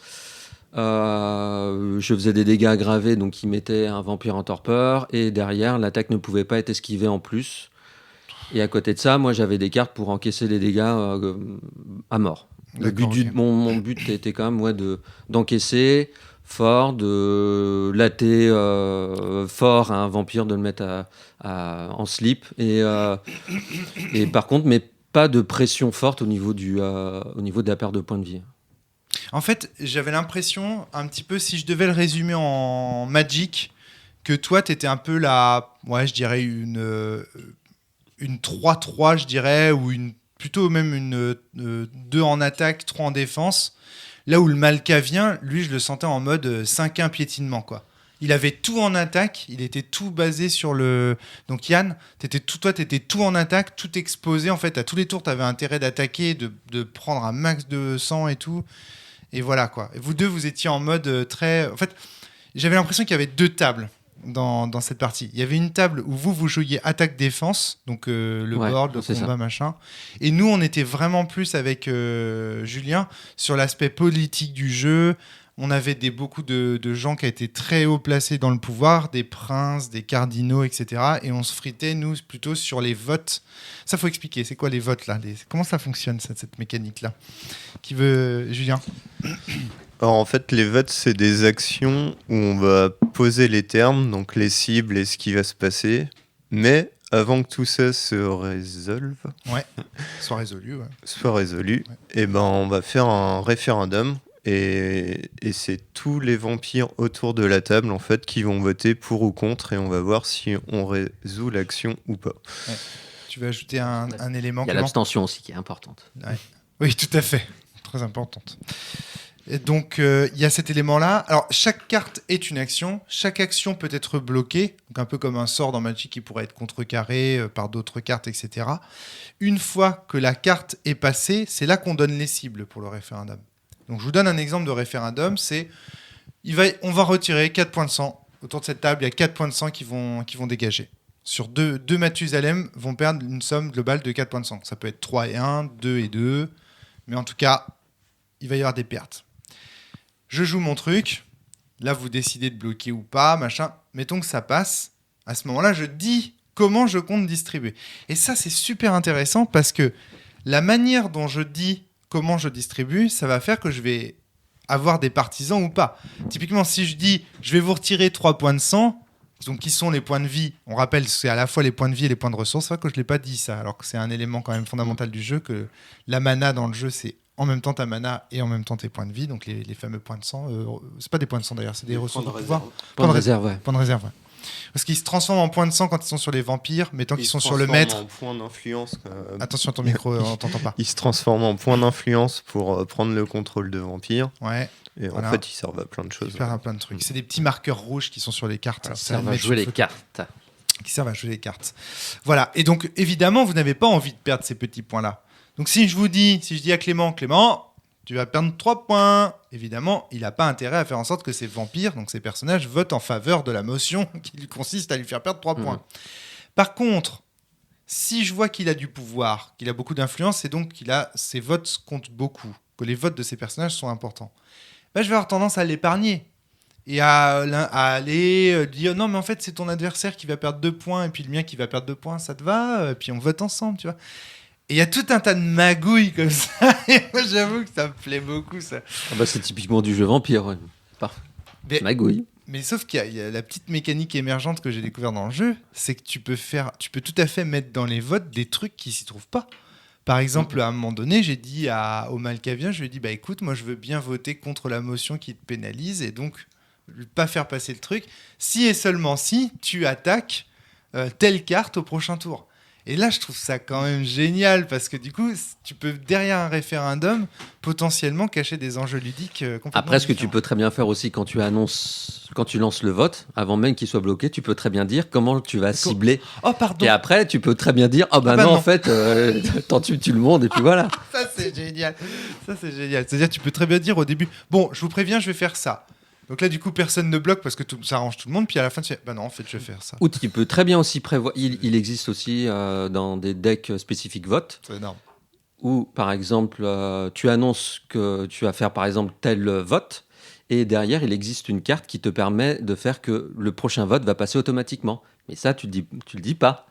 E: Je faisais des dégâts aggravés, donc il mettait un vampire en torpeur, et derrière, l'attaque ne pouvait pas être esquivée en plus. Et à côté de ça, moi, j'avais des cartes pour encaisser les dégâts à mort. Mon but était quand même d'encaisser fort, de latter fort à un vampire, de le mettre en slip, et par contre, mais pas de pression forte au niveau de la perte de points de vie.
A: En fait, j'avais l'impression, un petit peu, si je devais le résumer en Magic, que toi, t'étais un peu je dirais une 3-3, je dirais, ou plutôt même une 2 en attaque, 3 en défense. Là où le Malkavien, lui, je le sentais en mode 5-1 piétinement, quoi. Il avait tout en attaque, il était tout basé sur le... Donc Yann, t'étais tout en attaque, tout exposé. En fait, à tous les tours, t'avais intérêt d'attaquer, de prendre un max de sang et tout. Et voilà, quoi. Et vous deux, vous étiez en mode très... En fait, j'avais l'impression qu'il y avait 2 tables dans cette partie. Il y avait une table où vous jouiez attaque-défense, donc le board, le combat, machin. Et nous, on était vraiment plus avec Julien sur l'aspect politique du jeu. On avait beaucoup de gens qui étaient très haut placés dans le pouvoir, des princes, des cardinaux, etc. Et on se fritait, nous, plutôt sur les votes. Ça, faut expliquer. C'est quoi les votes, là ? Comment ça fonctionne, cette mécanique-là ? Qui veut... Julien ?
B: Alors, en fait, les votes, c'est des actions où on va poser les termes, donc les cibles et ce qui va se passer. Mais avant que tout ça se résolve...
A: Ouais, soit résolu.
B: Ouais. Et ben, on va faire un référendum. Et c'est tous les vampires autour de la table en fait qui vont voter pour ou contre, et on va voir si on résout l'action ou pas.
A: Ouais. Tu veux ajouter un élément ?
E: Il y a l'abstention aussi qui est importante.
A: Ouais. Oui, tout à fait. Très importante. Et donc, il y a cet élément-là. Alors, chaque carte est une action. Chaque action peut être bloquée, donc un peu comme un sort dans Magic qui pourrait être contrecarré par d'autres cartes, etc. Une fois que la carte est passée, c'est là qu'on donne les cibles pour le référendum. Donc, je vous donne un exemple de référendum. On va retirer 4 points de sang. Autour de cette table, il y a 4 points de sang qui vont dégager. Sur deux Mathusalem vont perdre une somme globale de 4 points de sang. Ça peut être 3 et 1, 2 et 2. Mais en tout cas, il va y avoir des pertes. Je joue mon truc. Là, vous décidez de bloquer ou pas, machin. Mettons que ça passe. À ce moment-là, je dis comment je compte distribuer. Et ça, c'est super intéressant parce que la manière dont je dis comment je distribue, ça va faire que je vais avoir des partisans ou pas. Typiquement, si je dis je vais vous retirer 3 points de sang, donc qui sont les points de vie, on rappelle, c'est à la fois les points de vie et les points de ressources. C'est vrai que je ne l'ai pas dit ça, alors que c'est un élément quand même fondamental du jeu, que la mana dans le jeu, c'est en même temps ta mana et en même temps tes points de vie, donc les fameux points de sang. C'est pas des points de sang d'ailleurs, c'est des ressources de pouvoir.
E: Points de réserve, ouais.
A: Points de réserve, ouais. Parce qu'ils se transforment en points de sang quand ils sont sur les vampires, mais tant qu'ils sont sur le maître...
B: En points d'influence.
A: Attention à ton micro, on t'entend pas.
B: Ils se transforment en points d'influence pour prendre le contrôle de vampires.
A: Ouais.
B: Et
A: voilà.
B: en fait, ils servent à plein de choses.
A: Ils servent à plein de trucs. C'est des petits marqueurs rouges qui sont sur les cartes.
E: Qui servent à jouer les cartes.
A: Qui servent à jouer les cartes. Voilà. Et donc, évidemment, vous n'avez pas envie de perdre ces petsi points-là. Donc, si je dis à Clément, tu vas perdre 3 points. Évidemment, il n'a pas intérêt à faire en sorte que ces vampires, donc ces personnages, votent en faveur de la motion qui consiste à lui faire perdre 3 points. Par contre, si je vois qu'il a du pouvoir, qu'il a beaucoup d'influence, et donc ses votes comptent beaucoup, que les votes de ces personnages sont importants, bah, je vais avoir tendance à l'épargner et à aller dire non mais en fait c'est ton adversaire qui va perdre 2 points et puis le mien qui va perdre 2 points, ça te va, et puis on vote ensemble, tu vois. Et il y a tout un tas de magouilles comme ça, et moi j'avoue que ça me plaît beaucoup ça.
E: Ah bah, c'est typiquement du jeu vampire. Ouais. Parfait.
A: Mais-
E: Magouille.
A: Mais sauf qu'il y a la petite mécanique émergente que j'ai découvert dans le jeu, c'est que tu peux tout à fait mettre dans les votes des trucs qui s'y trouvent pas. Par exemple, à un moment donné, j'ai dit au Malkavien, je lui ai dit, bah écoute, moi je veux bien voter contre la motion qui te pénalise et donc pas faire passer le truc. Si et seulement si tu attaques telle carte au prochain tour. Et là, je trouve ça quand même génial parce que du coup, tu peux derrière un référendum potentiellement cacher des enjeux ludiques complètement
E: Après, ce que tu
A: différents.
E: peux très bien faire aussi quand tu lances le vote, avant même qu'il soit bloqué, tu peux très bien dire comment tu vas cibler.
A: Oh pardon,
E: Et après, tu peux très bien dire ah bah
A: bah
E: non,
A: non.
E: en fait, tant tu le monde et puis voilà.
A: ça c'est génial. Ça c'est génial. C'est-à-dire, tu peux très bien dire au début, bon, je vous préviens, je vais faire ça. Donc là, du coup, personne ne bloque parce que ça arrange tout le monde. Puis à la fin, tu fais, bah non, en fait, je vais faire ça.
E: Ou tu peux très bien aussi prévoir. Il existe aussi dans des decks spécifiques vote.
A: C'est énorme.
E: Où, par exemple, tu annonces que tu vas faire, par exemple, tel vote, et derrière, il existe une carte qui te permet de faire que le prochain vote va passer automatiquement. Mais ça, tu le dis pas.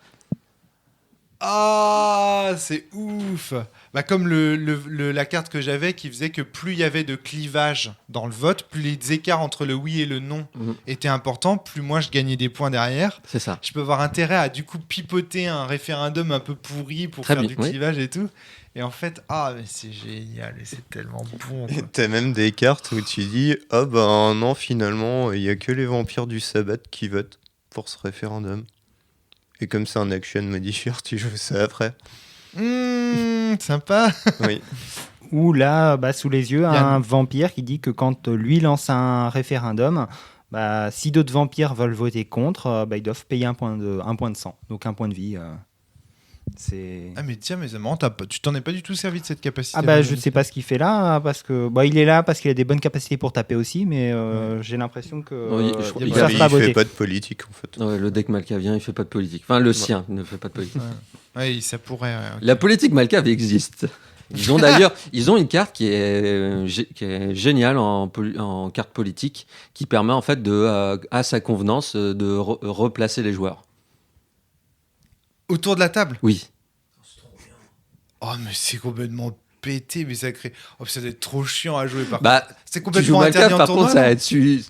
A: Ah, c'est ouf. Bah, comme la carte que j'avais qui faisait que plus il y avait de clivage dans le vote, plus les écarts entre le oui et le non
E: Mhm.
A: étaient importants, plus moi je gagnais des points derrière.
E: C'est ça.
A: Je peux avoir intérêt à du coup pipoter un référendum un peu pourri pour
E: Très
A: faire
E: bien,
A: du
E: oui.
A: clivage et tout. Et en fait, mais c'est génial et c'est tellement bon.
B: Et
A: Quoi.
B: t'as même des cartes où tu dis ah ben non, finalement, il y a que les vampires du sabbat qui votent pour ce référendum. Et comme c'est un action modifier, tu joues ça après.
A: Sympa.
B: Oui.
D: Ou là, bah, sous les yeux,
A: Yann.
D: un vampire qui dit que quand lui lance un référendum, bah, si d'autres vampires veulent voter contre, bah, ils doivent payer un point de sang, donc un point de vie. C'est...
A: Ah mais tiens, mais c'est marrant, tu t'en es pas du tout servi de cette capacité.
D: Ah bah je sais pas ce qu'il fait là, parce que bah, il est là parce qu'il a des bonnes capacités pour taper aussi, mais j'ai l'impression que
E: Oui, je crois-
D: ils
E: il
D: savent
B: Mais
D: pas
B: il fait
D: voter.
B: pas de politique en fait.
E: Ouais, le deck Malkavien, il fait pas de politique. Enfin, le sien ne fait pas de politique.
A: Ouais, ça pourrait. Ok.
E: La politique Malkav existe. Ils ont d'ailleurs, une carte qui est géniale en carte politique, qui permet en fait à sa convenance de replacer les joueurs.
A: Autour de la table.
E: Oui.
A: Oh mais c'est complètement pété, mais ça crée. Oh ça doit être trop chiant à jouer par
E: Bah,
A: contre. C'est
E: tu joues
A: complètement
E: Malkav,
A: interdit en
E: par
A: tournoi.
E: contre, ça
A: non
E: va être si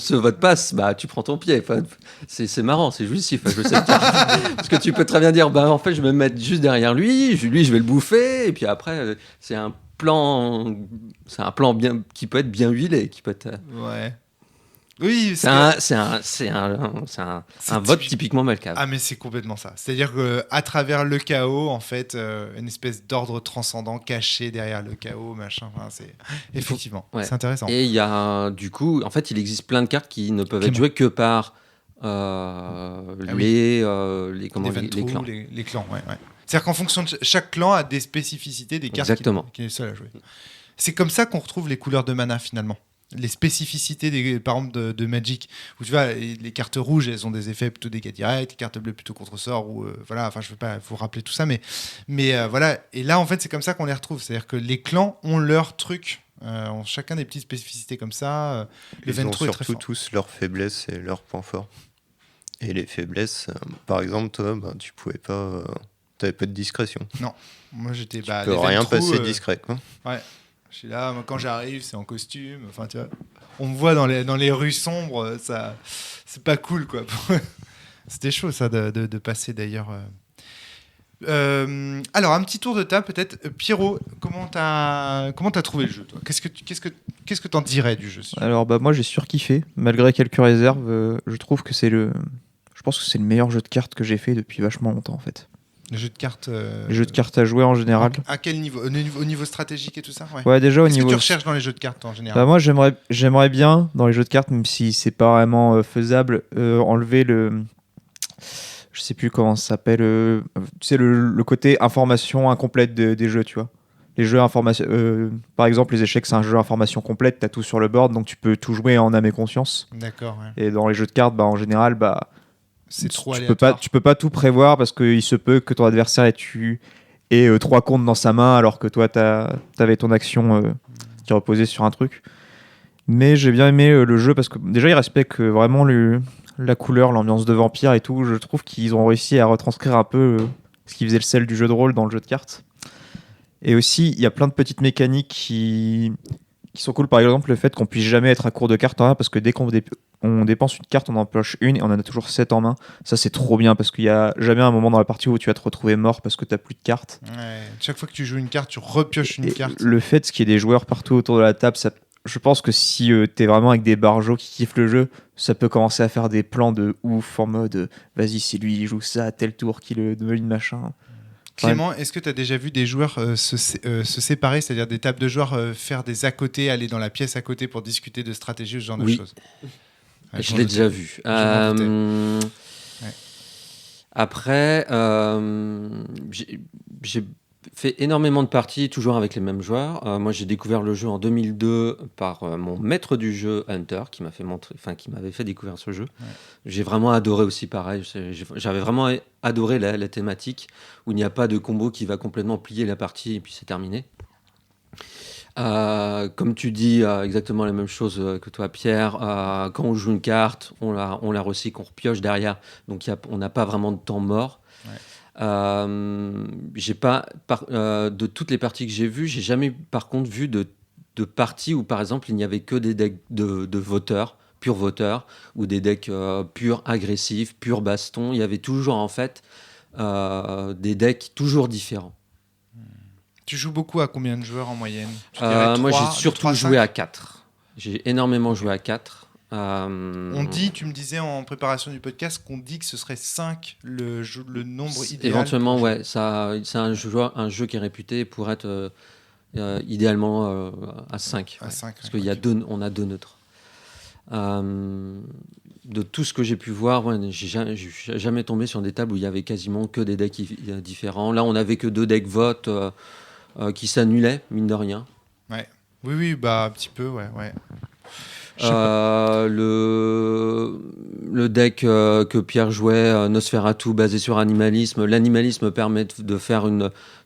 E: ce vote passe, bah tu prends ton pied. Enfin, c'est marrant, c'est jouissif à jouer cette carte. Parce que tu peux très bien dire, bah en fait, je vais me mettre juste derrière lui, je vais le bouffer, et puis après, c'est un plan bien qui peut être bien huilé, qui peut être.
A: Ouais. Oui.
E: C'est un vote typiquement Malkav.
A: Ah mais c'est complètement ça. C'est-à-dire que à travers le chaos, en fait, une espèce d'ordre transcendant caché derrière le chaos, machin. Enfin, c'est effectivement,
E: Ouais.
A: c'est intéressant.
E: Et il y a du coup, en fait, il existe plein de cartes qui ne peuvent être
A: Clément.
E: jouées que par
A: oui.
E: les clans.
A: Les clans, ouais. C'est-à-dire qu'en fonction de chaque clan a des spécificités, des cartes
E: Exactement.
A: qui est seul à jouer. C'est comme ça qu'on retrouve les couleurs de mana finalement. Les spécificités par exemple de Magic, où tu vois les cartes rouges elles ont des effets plutôt dégâts directs, les cartes bleues plutôt contre sort, ou voilà, enfin je veux pas vous rappeler tout ça, mais voilà. Et là en fait c'est comme ça qu'on les retrouve, c'est-à-dire que les clans ont leur truc, ont chacun des petites spécificités comme ça. Le
B: Ils ont
A: Ventru est très
B: surtout
A: fort.
B: tous leurs faiblesses et leurs points forts. Et les faiblesses, par exemple, toi, tu pouvais pas. T'avais pas de discrétion.
A: Moi j'étais
B: Tu peux rien passer discret, quoi.
A: Je suis là, moi, quand j'arrive, c'est en costume. Enfin, tu vois, on me voit dans les rues sombres, ça, c'est pas cool, quoi. C'était chaud, ça, de passer d'ailleurs. Alors, un petit tour de table, peut-être. Pierrot, comment t'as trouvé le jeu, toi ? Qu'est-ce que t'en dirais du jeu ?
C: Alors bah moi j'ai surkiffé, malgré quelques réserves, je trouve que je pense que c'est le meilleur jeu de cartes que j'ai fait depuis vachement longtemps en fait.
A: Le jeu de cartes.
C: Les jeux de cartes à jouer en général.
A: À quel niveau ? Au niveau stratégique et tout ça ? Ouais.
C: Ouais, déjà au
A: Qu'est-ce
C: niveau.
A: que tu recherches dans les jeux de cartes en général ?
C: Bah moi j'aimerais bien dans les jeux de cartes, même si c'est pas vraiment faisable, enlever je sais plus comment ça s'appelle, tu sais le côté information incomplète des jeux, tu vois. Les jeux information, par exemple les échecs c'est un jeu information complète, t'as tout sur le board donc tu peux tout jouer en âme et conscience.
A: D'accord, ouais.
C: Et dans les jeux de cartes, bah en général, bah
A: C'est trop
C: tu
A: aléatoire.
C: peux pas tout prévoir parce qu'il se peut que ton adversaire ait et 3 comptes dans sa main alors que toi t'avais ton action qui reposait sur un truc. Mais j'ai bien aimé le jeu parce que déjà il respecte vraiment la couleur, l'ambiance de vampire et tout. Je trouve qu'ils ont réussi à retranscrire un peu ce qui faisait le sel du jeu de rôle dans le jeu de cartes. Et aussi il y a plein de petites mécaniques qui sont cool. Par exemple le fait qu'on puisse jamais être à court de cartes en main parce que dès qu'on dépense une carte on en pioche une et on en a toujours 7 en main. Ça c'est trop bien parce qu'il y a jamais un moment dans la partie où tu vas te retrouver mort parce que t'as plus de cartes.
A: Ouais. Chaque fois que tu joues une carte, tu repioches une carte.
C: Le fait qu'il y ait des joueurs partout autour de la table, je pense que si t'es vraiment avec des barjots qui kiffent le jeu, ça peut commencer à faire des plans de ouf en mode vas-y, c'est lui, il joue ça à tel tour, qu'il le devine machin.
A: Clément, est-ce que tu as déjà vu des joueurs se séparer, c'est-à-dire des tables de joueurs faire des à côté, aller dans la pièce à côté pour discuter de stratégie ou ce genre de choses? Ouais,
E: je l'ai déjà vu. Après, j'ai fait énormément de parties, toujours avec les mêmes joueurs. Moi, j'ai découvert le jeu en 2002 par mon maître du jeu, Hunter, qui m'avait fait découvrir ce jeu. Ouais. J'ai vraiment adoré aussi, pareil. J'avais vraiment adoré la thématique, où il n'y a pas de combo qui va complètement plier la partie et puis c'est terminé. Comme tu dis, exactement la même chose que toi, Pierre. Quand on joue une carte, on la recycle, on repioche derrière. Donc, on n'a pas vraiment de temps mort. Ouais. J'ai pas de toutes les parties que j'ai vues, j'ai jamais par contre vu de parties où par exemple il n'y avait que des decks de voteurs, purs voteurs, ou des decks purs agressifs, purs baston. Il y avait toujours en fait des decks toujours différents.
A: Tu joues beaucoup à combien de joueurs en moyenne?
E: Moi j'ai surtout joué à 4. J'ai énormément joué à 4.
A: Tu me disais en préparation du podcast qu'on dit que ce serait 5 le nombre idéal.
E: Éventuellement, ouais. C'est un jeu qui est réputé pour être idéalement à 5.
A: À 5
E: parce qu'on a 2 neutres. De tout ce que j'ai pu voir, j'ai jamais tombé sur des tables où il y avait quasiment que des decks différents. Là, on n'avait que 2 decks vote qui s'annulaient, mine de rien.
A: Ouais. Oui, bah un petit peu, ouais.
E: Le deck que Pierre jouait, Nosferatu, basé sur animalisme. L'animalisme permet de faire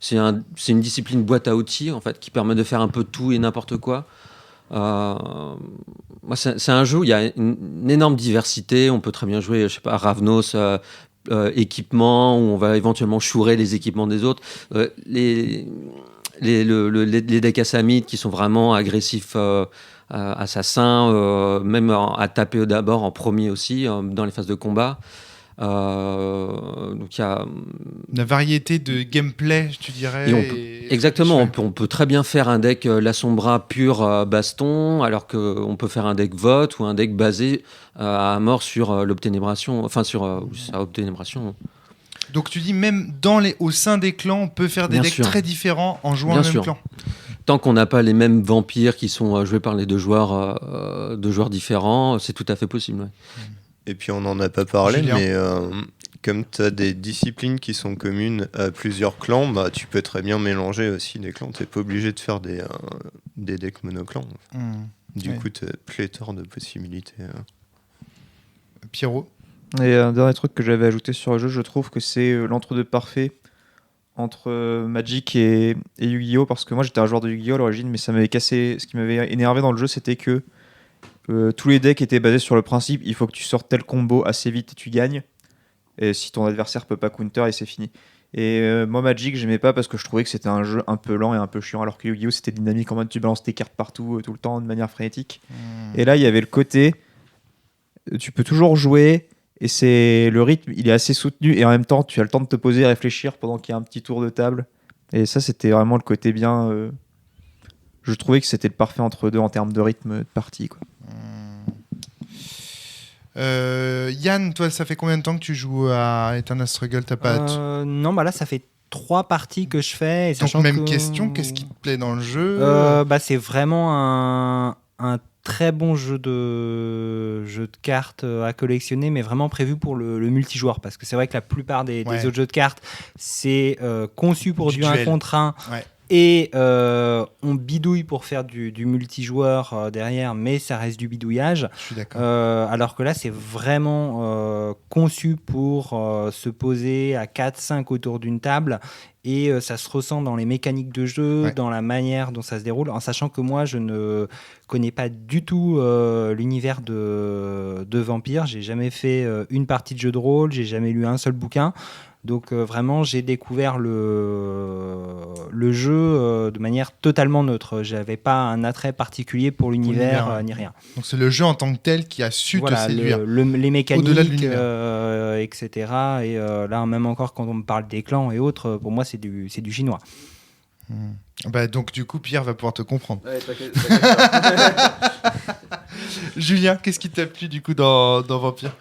E: c'est une discipline boîte à outils en fait, qui permet de faire un peu tout et n'importe quoi. Moi, c'est un jeu où il y a une énorme diversité. On peut très bien jouer, je sais pas, Ravnos, équipement, où on va éventuellement chourer les équipements des autres. Les decks assamites qui sont vraiment agressifs. Assassin, même à taper d'abord en premier aussi, dans les phases de combat. Donc il y a
A: la variété de gameplay, tu dirais.
E: Exactement, on peut très bien faire un deck La Sombra pur baston, alors qu'on peut faire un deck vote ou un deck basé à mort sur l'obténébration, enfin sur obténébration.
A: Donc tu dis même au sein des clans, on peut faire des decks très différents en jouant le même clan.
E: Tant qu'on n'a pas les mêmes vampires qui sont joués par les deux joueurs différents, c'est tout à fait possible. Ouais.
B: Et puis on n'en a pas parlé, mais comme tu as des disciplines qui sont communes à plusieurs clans, bah, tu peux très bien mélanger aussi des clans. Tu n'es pas obligé de faire des decks monoclans. Du coup, tu as pléthore de possibilités.
A: Pierrot?
C: Et un dernier truc que j'avais ajouté sur le jeu, je trouve que c'est l'entre-deux parfait entre Magic et Yu-Gi-Oh! Parce que moi j'étais un joueur de Yu-Gi-Oh! À l'origine, mais ça m'avait cassé. Ce qui m'avait énervé dans le jeu, c'était que tous les decks étaient basés sur le principe il faut que tu sortes tel combo assez vite et tu gagnes. Et si ton adversaire peut pas counter, et c'est fini. Et moi, Magic, j'aimais pas parce que je trouvais que c'était un jeu un peu lent et un peu chiant, alors que Yu-Gi-Oh! C'était dynamique en mode tu balances tes cartes partout, tout le temps, de manière frénétique. Et là, il y avait le côté tu peux toujours jouer. Et le rythme, il est assez soutenu et en même temps, tu as le temps de te poser et réfléchir pendant qu'il y a un petit tour de table. Et ça, c'était vraiment le côté bien. Je trouvais que c'était le parfait entre deux en termes de rythme de partie, quoi.
A: Yann, toi, ça fait combien de temps que tu joues à Eternal Struggle?
D: Non, bah là, ça fait 3 parties que je fais. Et
A: donc, même question, qu'est-ce qui te plaît dans le jeu?
D: C'est vraiment un très bon jeu de cartes à collectionner, mais vraiment prévu pour le multijoueur, parce que c'est vrai que la plupart des autres jeux de cartes, c'est conçu pour du 1 contre 1, Et on bidouille pour faire du multijoueur derrière, mais ça reste du bidouillage.
A: Je suis d'accord.
D: Alors que là, c'est vraiment conçu pour se poser à 4-5 autour d'une table. Et ça se ressent dans les mécaniques de jeu, dans la manière dont ça se déroule, en sachant que moi, je ne connais pas du tout l'univers de Vampire. J'ai jamais fait une partie de jeu de rôle, j'ai jamais lu un seul bouquin. Donc vraiment, j'ai découvert le jeu de manière totalement neutre. J'avais pas un attrait particulier pour l'univers ni rien.
A: Donc c'est le jeu en tant que tel qui a su te séduire.
D: Les mécaniques,
A: au-delà de l'univers.
D: etc. Et là, même encore quand on me parle des clans et autres, pour moi, c'est du chinois.
A: Bah, donc du coup, Pierre va pouvoir te comprendre. Julien, qu'est-ce qui t'a plu du coup dans Vampire,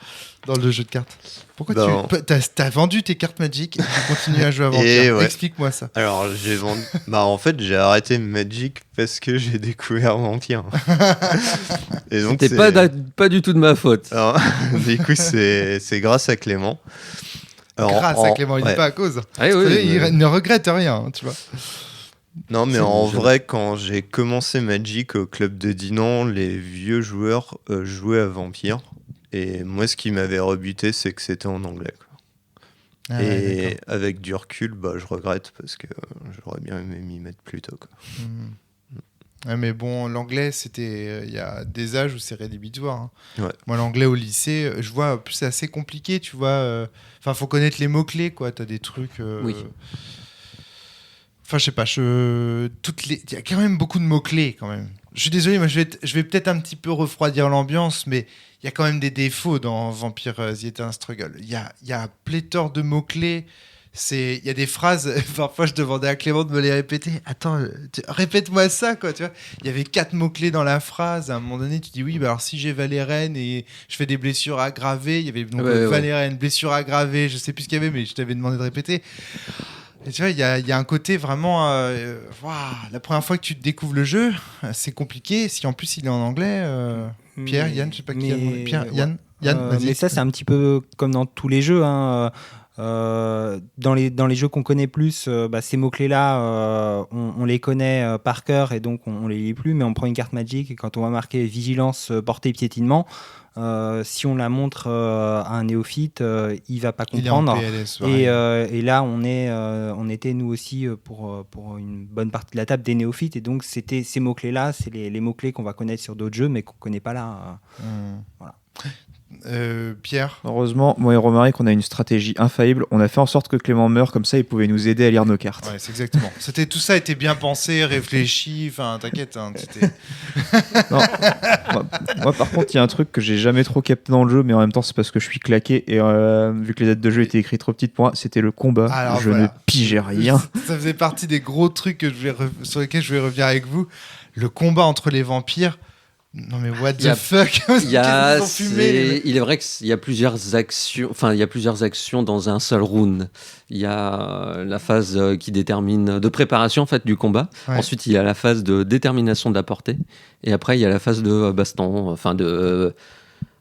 A: dans le jeu de cartes? Pourquoi t'as vendu tes cartes Magic et tu continues à jouer à Vampire? Explique-moi ça.
B: Alors en fait, j'ai arrêté Magic parce que j'ai découvert Vampire. Et donc
E: c'était pas du tout de ma faute.
B: Alors, du coup, c'est grâce à Clément.
A: Grâce à Clément, il n'est pas à cause.
E: Ah, oui,
A: il ne regrette rien, tu vois.
B: Non, mais en vrai, quand j'ai commencé Magic au club de Dinan, les vieux joueurs jouaient à Vampire. Et moi, ce qui m'avait rebuté, c'est que c'était en anglais, quoi. Et avec du recul, je regrette parce que j'aurais bien aimé m'y mettre plus tôt, quoi.
A: Mais bon, l'anglais, c'était il y a des âges où c'est rédhibitoire. Hein.
B: Ouais.
A: Moi, l'anglais au lycée, je vois, en plus, c'est assez compliqué, tu vois. Enfin, faut connaître les mots-clés, quoi. T'as des trucs...
E: Oui.
A: Enfin, je sais pas, il y a quand même beaucoup de mots-clés, quand même. Je suis désolé, moi, je vais peut-être un petit peu refroidir l'ambiance, mais il y a quand même des défauts dans Vampire The Eternal Struggle. Il y a pléthore de mots-clés. Il y a des phrases, parfois je demandais à Clément de me les répéter. Attends, répète-moi ça, quoi, tu vois. Il y avait 4 mots-clés dans la phrase. À un moment donné, tu dis oui, alors si j'ai Valérène et je fais des blessures aggravées, il y avait donc Valérène, blessure aggravée, je sais plus ce qu'il y avait, mais je t'avais demandé de répéter. Et tu vois, il y a un côté vraiment... la première fois que tu découvres le jeu, c'est compliqué. Si en plus il est en anglais... Pierre, Yann, je sais pas qui est... Pierre, Yann, vas-y.
D: Mais ça, c'est un petit peu comme dans tous les jeux. Hein. Dans les jeux qu'on connaît plus, ces mots-clés-là, on les connaît par cœur et donc on les lit plus. Mais on prend une carte Magic et quand on va marquer vigilance, portée, piétinement... si on la montre à un néophyte, il va pas comprendre.
A: Il est en PLS,
D: et là, on était nous aussi pour une bonne partie de la table des néophytes, et donc c'était ces mots-clés-là, c'est les mots-clés qu'on va connaître sur d'autres jeux, mais qu'on connaît pas là. Voilà.
A: Pierre.
C: Heureusement, moi et Romaric, on a une stratégie infaillible. On a fait en sorte que Clément meure, comme ça il pouvait nous aider à lire nos cartes.
A: Ouais, c'est exactement. Tout ça était bien pensé, réfléchi. Enfin, t'inquiète. Hein,
C: non, moi, par contre, il y a un truc que j'ai jamais trop capté dans le jeu, mais en même temps, c'est parce que je suis claqué. Et vu que les dates de jeu étaient écrites trop petites pour moi, c'était le combat.
A: Alors,
C: je ne pigeais rien.
A: Ça faisait partie des gros trucs sur lesquels je vais revenir avec vous. Le combat entre les vampires. Non mais what the fuck.
E: Il est vrai qu'il y a plusieurs actions. Enfin, il y a plusieurs actions dans un seul round. Il y a la phase qui détermine de préparation en fait du combat. Ouais. Ensuite, il y a la phase de détermination de la portée. Et après, il y a la phase de baston, enfin de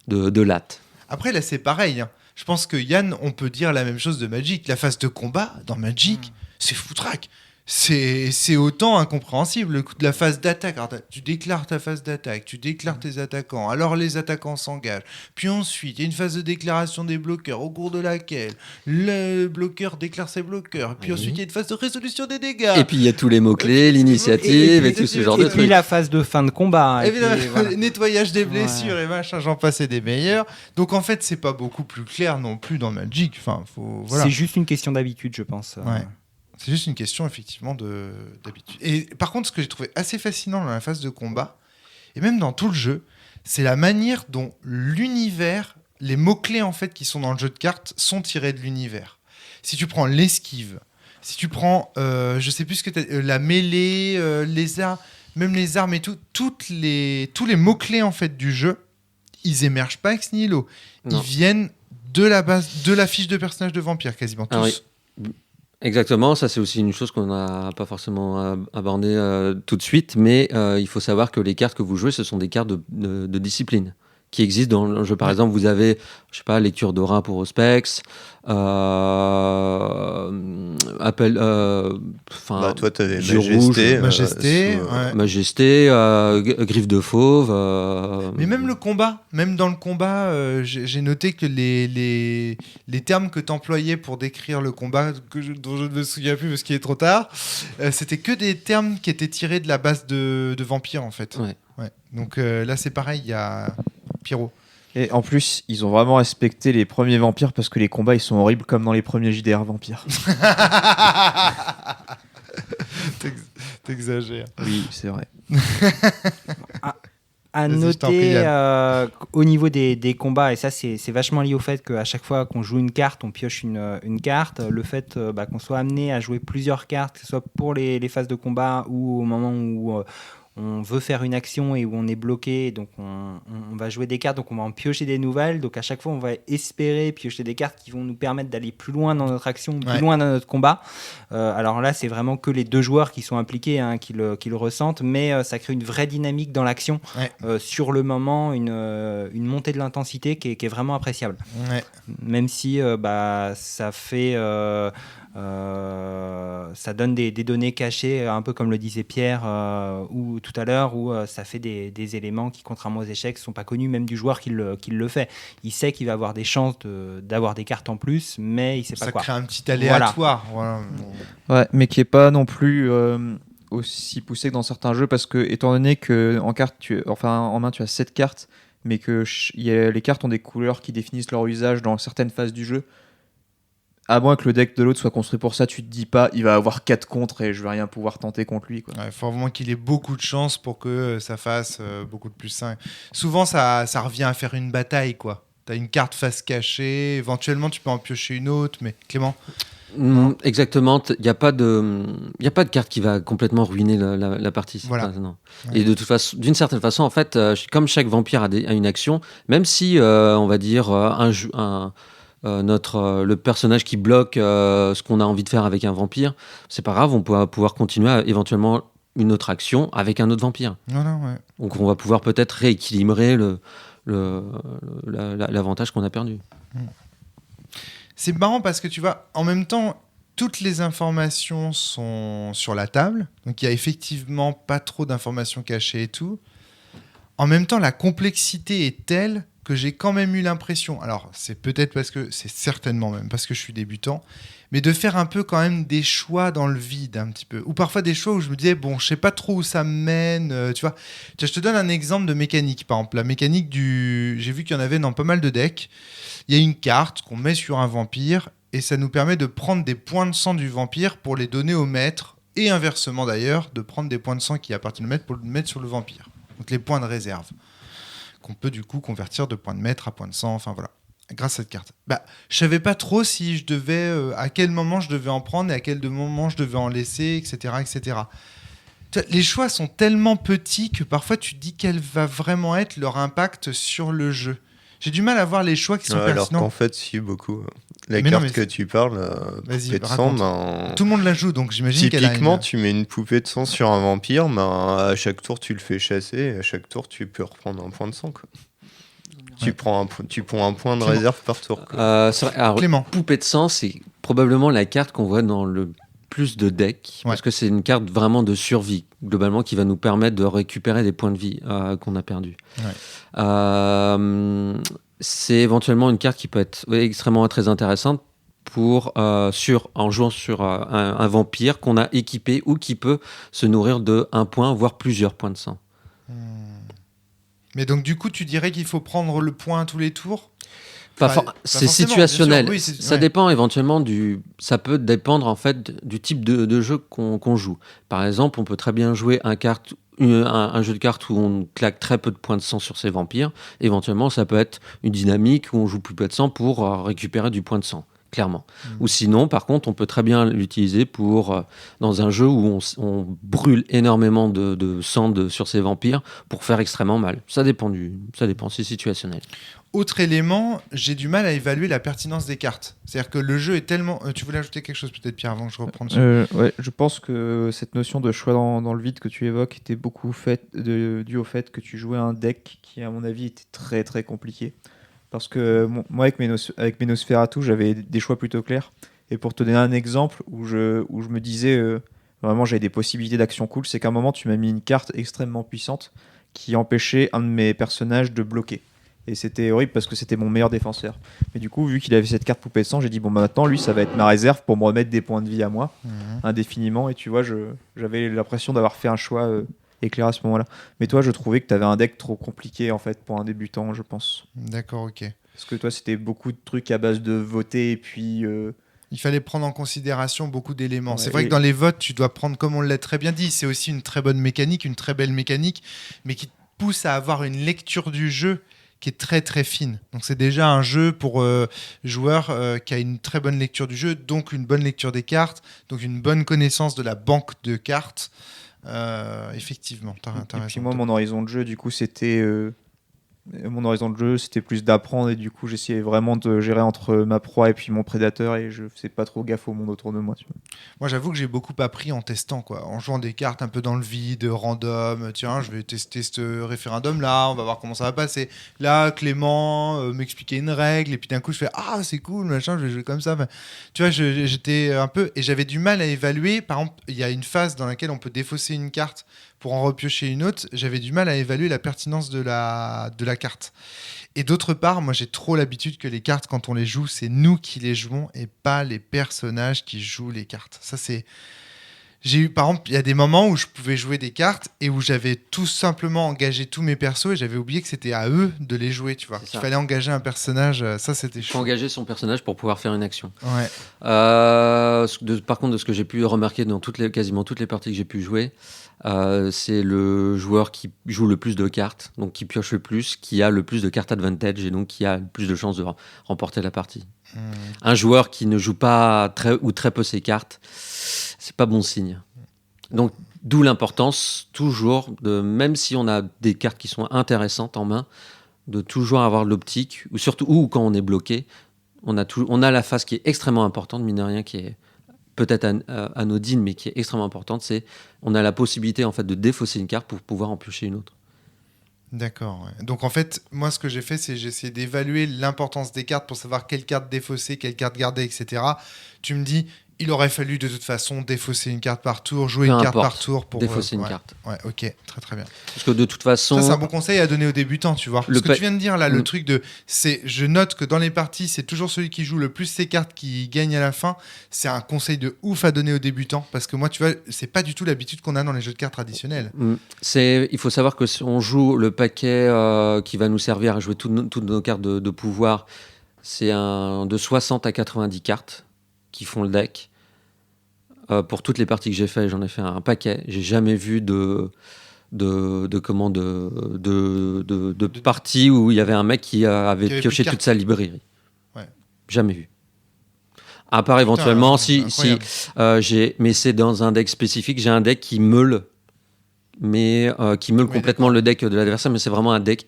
E: latte.
A: Après là, c'est pareil. Hein. Je pense que Yann, on peut dire la même chose de Magic. La phase de combat dans Magic, c'est foutraque. C'est autant incompréhensible. Le coup de la phase d'attaque. Alors, tu déclares ta phase d'attaque, tu déclares tes attaquants, alors les attaquants s'engagent. Puis ensuite, il y a une phase de déclaration des bloqueurs au cours de laquelle le bloqueur déclare ses bloqueurs. Puis ensuite, il y a une phase de résolution des dégâts.
E: Et puis il y a tous les mots-clés, l'initiative et tout ce genre de trucs.
D: Et puis la phase de fin de combat.
A: Et puis, voilà. Nettoyage des blessures et machin, j'en passais des meilleurs. Donc en fait, c'est pas beaucoup plus clair non plus dans Magic. Enfin, voilà.
D: C'est juste une question d'habitude, je pense.
A: Ouais. C'est juste une question, effectivement, d'habitude. Et par contre, ce que j'ai trouvé assez fascinant dans la phase de combat, et même dans tout le jeu, c'est la manière dont l'univers, les mots-clés, en fait, qui sont dans le jeu de cartes, sont tirés de l'univers. Si tu prends l'esquive, si tu prends, je sais plus ce que t'as, la mêlée, les armes, même les armes et tout, tous les mots-clés, en fait, du jeu, ils émergent pas ex nihilo. Ils viennent de la base, de la fiche de personnage de vampire, quasiment tous.
E: Ah oui. Exactement, ça c'est aussi une chose qu'on n'a pas forcément abordée tout de suite, mais il faut savoir que les cartes que vous jouez, ce sont des cartes de discipline qui existent dans le jeu. Par exemple, vous avez, je sais pas, lecture d'aura pour Auspex, Enfin,
B: Toi, t'avais
E: jeu
B: Majesté.
E: rouge,
A: Majesté,
B: sous,
A: ouais.
E: Majesté, Griffe de Fauve.
A: Mais même le combat, même dans le combat, j'ai noté que les termes que tu employais pour décrire le combat, dont je ne me souviens plus parce qu'il est trop tard, c'était que des termes qui étaient tirés de la base de Vampire en fait.
E: Ouais.
A: Donc là c'est pareil, il y a Pyro.
C: Et en plus, ils ont vraiment respecté les premiers vampires parce que les combats ils sont horribles comme dans les premiers JDR vampires.
A: T'exagères.
C: Oui, c'est vrai.
D: À
A: Vas-y, je t'en prie,
D: noter
A: Yann.
D: au niveau des combats, et ça c'est vachement lié au fait qu'à chaque fois qu'on joue une carte, on pioche une carte. Le fait qu'on soit amené à jouer plusieurs cartes, que ce soit pour les phases de combat ou au moment où on veut faire une action et où on est bloqué, donc on va jouer des cartes, donc on va en piocher des nouvelles. Donc à chaque fois, on va espérer piocher des cartes qui vont nous permettre d'aller plus loin dans notre action, plus loin dans notre combat. Alors là, c'est vraiment que les deux joueurs qui sont impliqués, qui le ressentent, mais ça crée une vraie dynamique dans l'action. Sur le moment, une montée de l'intensité qui est vraiment appréciable.
A: Ouais.
D: Même si ça fait... ça donne des données cachées, un peu comme le disait Pierre ou tout à l'heure, où ça fait des éléments qui, contrairement aux échecs, ne sont pas connus même du joueur qui le fait. Il sait qu'il va avoir des chances d'avoir des cartes en plus, mais il ne sait pas quoi.
A: Ça crée un petit aléatoire. Voilà.
C: Ouais, mais qui est pas non plus aussi poussé que dans certains jeux parce que étant donné que en main tu as 7 cartes, mais que les cartes ont des couleurs qui définissent leur usage dans certaines phases du jeu. À moins que le deck de l'autre soit construit pour ça, tu te dis pas il va avoir 4 contres et je vais rien pouvoir tenter contre lui.
A: Il faut vraiment qu'il ait beaucoup de chance pour que ça fasse beaucoup de plus 5. Souvent, ça revient à faire une bataille, quoi. Tu as une carte face cachée, éventuellement tu peux en piocher une autre, mais Clément
E: Exactement, il n'y a pas de carte qui va complètement ruiner la partie.
A: Voilà.
E: Non. Ouais. Et de toute façon, d'une certaine façon, en fait, comme chaque vampire a une action, même si on va dire le personnage qui bloque ce qu'on a envie de faire avec un vampire, c'est pas grave, on peut pouvoir continuer à éventuellement une autre action avec un autre vampire.
A: Ouais.
E: Donc on va pouvoir peut-être rééquilibrer l'avantage qu'on a perdu.
A: C'est marrant parce que tu vois, en même temps, toutes les informations sont sur la table, donc il y a effectivement pas trop d'informations cachées et tout. En même temps, la complexité est telle que j'ai quand même eu l'impression, alors c'est certainement même parce que je suis débutant, mais de faire un peu quand même des choix dans le vide un petit peu, ou parfois des choix où je me disais bon, je sais pas trop où ça me mène, tu vois. Je te donne un exemple de mécanique, par exemple la mécanique j'ai vu qu'il y en avait dans pas mal de decks. Il y a une carte qu'on met sur un vampire et ça nous permet de prendre des points de sang du vampire pour les donner au maître, et inversement d'ailleurs, de prendre des points de sang qui appartiennent au maître pour le mettre sur le vampire, donc les points de réserve qu'on peut du coup convertir de points de maître à points de sang, enfin voilà, grâce à cette carte. Je savais pas trop si je devais, à quel moment je devais en prendre et à quel moment je devais en laisser, etc. Les choix sont tellement petits que parfois tu te dis quel va vraiment être leur impact sur le jeu. J'ai du mal à voir les choix qui sont pertinents.
B: Alors qu'en fait, si, beaucoup. La
A: mais
B: carte que tu parles, poupée de sang,
A: tout le monde la joue, donc j'imagine qu'elle a
B: typiquement, tu mets une poupée de sang sur un vampire, à chaque tour, tu le fais chasser, et à chaque tour, tu peux reprendre un point de sang. Quoi. Ouais. Tu prends un point de réserve par tour.
E: C'est vrai, alors,
A: Clément.
E: Poupée de sang, c'est probablement la carte qu'on voit dans le plus de decks, parce que c'est une carte vraiment de survie, globalement, qui va nous permettre de récupérer des points de vie qu'on a perdus.
A: Ouais.
E: C'est éventuellement une carte qui peut être extrêmement très intéressante en jouant sur un vampire qu'on a équipé ou qui peut se nourrir de un point, voire plusieurs points de sang.
A: Mais donc du coup, tu dirais qu'il faut prendre le point tous les tours ?
E: C'est situationnel. Oui, ça dépend éventuellement ça peut dépendre en fait du type de jeu qu'on joue. Par exemple, on peut très bien jouer un jeu de cartes où on claque très peu de points de sang sur ses vampires. Éventuellement, ça peut être une dynamique où on joue plus peu de sang pour récupérer du point de sang, clairement. Ou sinon, par contre, on peut très bien l'utiliser dans un jeu où on brûle énormément de sang sur ses vampires pour faire extrêmement mal. Ça dépend, c'est situationnel.
A: Autre élément, j'ai du mal à évaluer la pertinence des cartes. C'est-à-dire que le jeu est tellement... tu voulais ajouter quelque chose peut-être, Pierre, avant que je reprenne ça
C: je pense que cette notion de choix dans le vide que tu évoques était beaucoup dû au fait que tu jouais un deck qui, à mon avis, était très très compliqué. Parce que moi, avec mes Nosferatu, j'avais des choix plutôt clairs. Et pour te donner un exemple où je me disais Vraiment, j'avais des possibilités d'action cool. C'est qu'à un moment, tu m'as mis une carte extrêmement puissante qui empêchait un de mes personnages de bloquer. Et c'était horrible parce que c'était mon meilleur défenseur. Mais du coup, vu qu'il avait cette carte poupée de sang, j'ai dit bon, bah, maintenant, lui, ça va être ma réserve pour me remettre des points de vie à moi, indéfiniment. Et tu vois, j'avais l'impression d'avoir fait un choix éclairé à ce moment-là. Mais toi, je trouvais que tu avais un deck trop compliqué en fait pour un débutant, je pense.
A: D'accord, ok.
C: Parce que toi, c'était beaucoup de trucs à base de voter et puis.
A: Il fallait prendre en considération beaucoup d'éléments.
C: Ouais,
A: c'est vrai
C: et-
A: que dans les votes, tu dois prendre, comme on l'a très bien dit, c'est aussi une très bonne mécanique, une très belle mécanique, mais qui te pousse à avoir une lecture du jeu qui est très très fine. Donc c'est déjà un jeu pour joueurs qui a une très bonne lecture du jeu, donc une bonne lecture des cartes, donc une bonne connaissance de la banque de cartes. Effectivement, t'as
C: Et
A: raison.
C: puis moi, mon horizon de jeu, du coup, c'était plus d'apprendre et du coup, j'essayais vraiment de gérer entre ma proie et puis mon prédateur et je faisais pas trop gaffe au monde autour de moi. Tu vois.
A: Moi, j'avoue que j'ai beaucoup appris en testant, quoi, en jouant des cartes un peu dans le vide, random. Tiens, je vais tester ce référendum là, on va voir comment ça va passer. Là, Clément m'expliquait une règle, et puis d'un coup, je fais ah, c'est cool, machin, je vais jouer comme ça. Enfin, tu vois, j'étais un peu. Et j'avais du mal à évaluer. Par exemple, il y a une phase dans laquelle on peut défausser une carte pour en repiocher une autre. J'avais du mal à évaluer la pertinence de la carte. Et d'autre part, moi j'ai trop l'habitude que les cartes, quand on les joue, c'est nous qui les jouons et pas les personnages qui jouent les cartes. Ça, c'est. J'ai eu, par exemple, il y a des moments où je pouvais jouer des cartes et où j'avais tout simplement engagé tous mes persos et j'avais oublié que c'était à eux de les jouer, tu vois.
E: C'est
A: Il
E: ça.
A: fallait engager un personnage, ça c'était
E: Il faut
A: chaud.
E: engager son personnage pour pouvoir faire une action.
A: Ouais.
E: Par contre, de ce que j'ai pu remarquer dans quasiment toutes les parties que j'ai pu jouer, c'est le joueur qui joue le plus de cartes, donc qui pioche le plus, qui a le plus de cartes advantage et donc qui a le plus de chances de remporter la partie. Un joueur qui ne joue pas très peu ses cartes, c'est pas bon signe. Donc, d'où l'importance, toujours, même si on a des cartes qui sont intéressantes en main, de toujours avoir l'optique, ou surtout quand on est bloqué, on a la phase qui est extrêmement importante, mine de rien, qui est peut-être anodine, mais qui est extrêmement importante, c'est on a la possibilité en fait de défausser une carte pour pouvoir en piocher une autre.
A: D'accord. Ouais. Donc en fait, moi ce que j'ai fait, c'est j'ai essayé d'évaluer l'importance des cartes pour savoir quelle carte défausser, quelle carte garder, etc. Tu me dis, il aurait fallu de toute façon défausser une carte par tour, jouer
E: Peu
A: une carte
E: importe,
A: par tour pour
E: défausser une
A: ouais.
E: carte.
A: Ouais, ok, très très bien.
E: Parce que de toute façon,
A: Ça, c'est un bon conseil à donner aux débutants, tu vois.
E: Le
A: Ce que
E: pa-
A: tu viens de dire là, le
E: Mm.
A: truc de. Je note que dans les parties, c'est toujours celui qui joue le plus ses cartes qui gagne à la fin. C'est un conseil de ouf à donner aux débutants. Parce que moi, tu vois, c'est pas du tout l'habitude qu'on a dans les jeux de cartes traditionnels.
E: il faut savoir que si on joue le paquet qui va nous servir à jouer toutes nos cartes de pouvoir, c'est de 60 à 90 cartes qui font le deck. Pour toutes les parties que j'ai fait, j'en ai fait un paquet. J'ai jamais vu de partie où il y avait un mec qui avait
A: Qui avait
E: pioché
A: plus de
E: toute sa librairie.
A: Ouais.
E: Jamais vu. À part éventuellement si
A: incroyable.
E: mais c'est dans un deck spécifique. J'ai un deck qui meule, mais qui meule complètement le deck de l'adversaire. Mais c'est vraiment un deck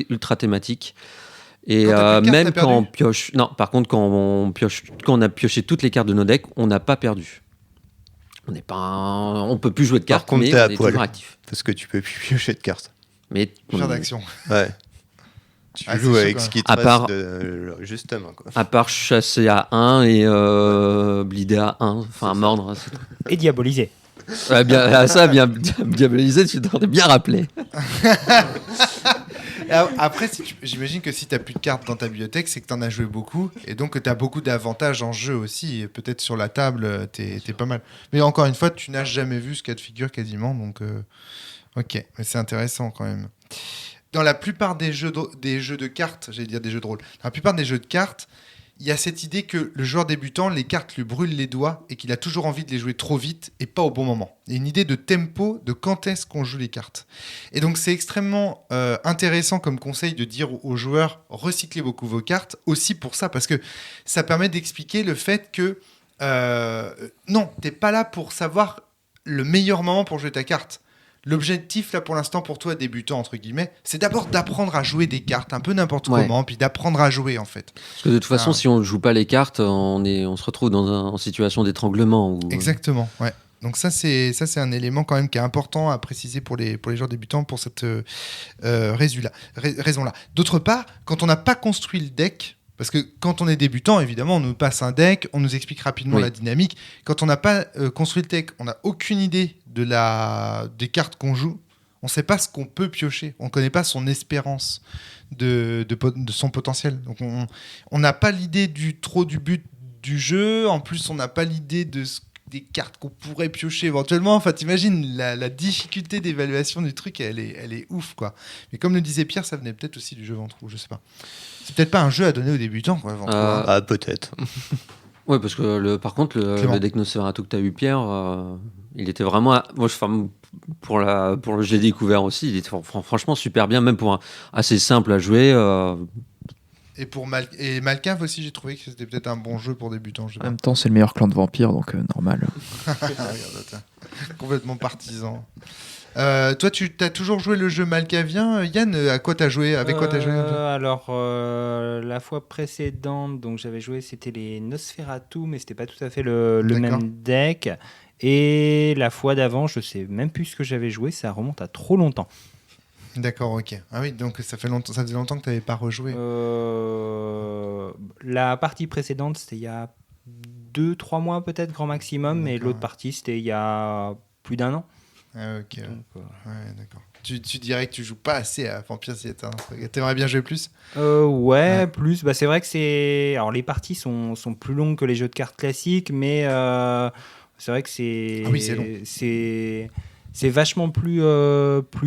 E: ultra thématique. Et
A: Quand t'as plus de cartes,
E: même
A: t'as
E: quand on
A: perdu
E: pioche, non. Par contre, quand on a pioché toutes les cartes de nos decks, on n'a pas perdu. On peut plus jouer de
B: Par
E: cartes,
B: contre,
E: mais
B: t'es à
E: on est
B: poil.
E: toujours actif.
B: Parce que tu peux plus piocher de cartes.
E: Mais
A: Faire d'action.
B: Ouais. Tu
A: Ah,
B: joues
A: c'est
B: avec
A: chaud,
B: ce qui te
E: À
B: reste
E: part-
B: juste ta main, quoi.
E: à part chasser à 1 et blider à 1, enfin mordre. c'est tout.
D: Et diaboliser.
E: Ouais, bien diabolisé, tu t'en es bien rappelé.
A: Et après, j'imagine que si tu n'as plus de cartes dans ta bibliothèque, c'est que tu en as joué beaucoup et donc que tu as beaucoup d'avantages en jeu aussi. Et peut-être sur la table, t'es pas mal. Mais encore une fois, tu n'as jamais vu ce cas de figure quasiment. Donc, ok, mais c'est intéressant quand même. Dans la plupart des jeux de cartes, j'allais dire des jeux de rôle, dans la plupart des jeux de cartes, il y a cette idée que le joueur débutant, les cartes lui brûlent les doigts et qu'il a toujours envie de les jouer trop vite et pas au bon moment. Il y a une idée de tempo, de quand est-ce qu'on joue les cartes. Et donc c'est extrêmement intéressant comme conseil de dire aux joueurs, recyclez beaucoup vos cartes, aussi pour ça, parce que ça permet d'expliquer le fait que non, t'es pas là pour savoir le meilleur moment pour jouer ta carte. L'objectif, là, pour l'instant, pour toi, débutant, entre guillemets, c'est d'abord d'apprendre à jouer des cartes, un peu n'importe
E: Ouais.
A: comment, puis d'apprendre à jouer, en fait.
E: Parce que de toute façon,
A: Ah.
E: si on ne joue pas les cartes, on se retrouve en situation d'étranglement.
A: Exactement, ouais. Donc ça c'est un élément quand même qui est important à préciser pour les joueurs débutants pour cette raison-là. D'autre part, quand on n'a pas construit le deck, Parce que quand on est débutant, évidemment, on nous passe un deck, on nous explique rapidement
E: Oui.
A: la dynamique. Quand on n'a pas construit le deck, on n'a aucune idée des cartes qu'on joue. On ne sait pas ce qu'on peut piocher. On ne connaît pas son espérance de son potentiel. Donc on n'a pas l'idée du but du jeu. En plus, on n'a pas l'idée des cartes qu'on pourrait piocher éventuellement. Enfin, t'imagines la difficulté d'évaluation du truc, elle est ouf, quoi. Mais comme le disait Pierre, ça venait peut-être aussi du jeu Ventrou, je sais pas. C'est peut-être pas un jeu à donner aux débutants, quoi, Ventrou, hein.
B: Ah, peut-être.
E: Oui, parce que par contre, le deck Nosferatu que tu as eu, Pierre, il était vraiment. Pour le j'ai découvert aussi, il était franchement super bien, même pour un assez simple à jouer.
A: Et pour Malcave aussi, j'ai trouvé que c'était peut-être un bon jeu pour débutants. Je sais
C: En
A: pas.
C: même temps, c'est le meilleur clan de vampires, donc normal.
A: Regarde, complètement partisan. Toi, tu as toujours joué le jeu malcavien, Yann. À quoi t'as joué? Avec quoi t'as joué?
D: Alors, la fois précédente, donc j'avais joué, c'était les Nosferatu, mais c'était pas tout à fait le
A: D'accord.
D: même deck. Et la fois d'avant, je sais même plus ce que j'avais joué, ça remonte à trop longtemps.
A: D'accord, ok. Ah oui, donc ça faisait longtemps que t'avais pas rejoué.
D: La partie précédente, c'était il y a 2-3 mois peut-être, grand maximum, et
A: D'accord.
D: l'autre partie, c'était il y a plus d'1 an.
A: Ah, ok.
D: Donc,
A: Ouais, d'accord. Tu dirais que tu joues pas assez à Vampire The Eternal. T'aimerais bien jouer plus?
D: ouais, plus. Bah, c'est vrai que alors, les parties sont plus longues que les jeux de cartes classiques, mais c'est vrai que c'est.
A: Ah oui, c'est long.
D: C'est vachement plus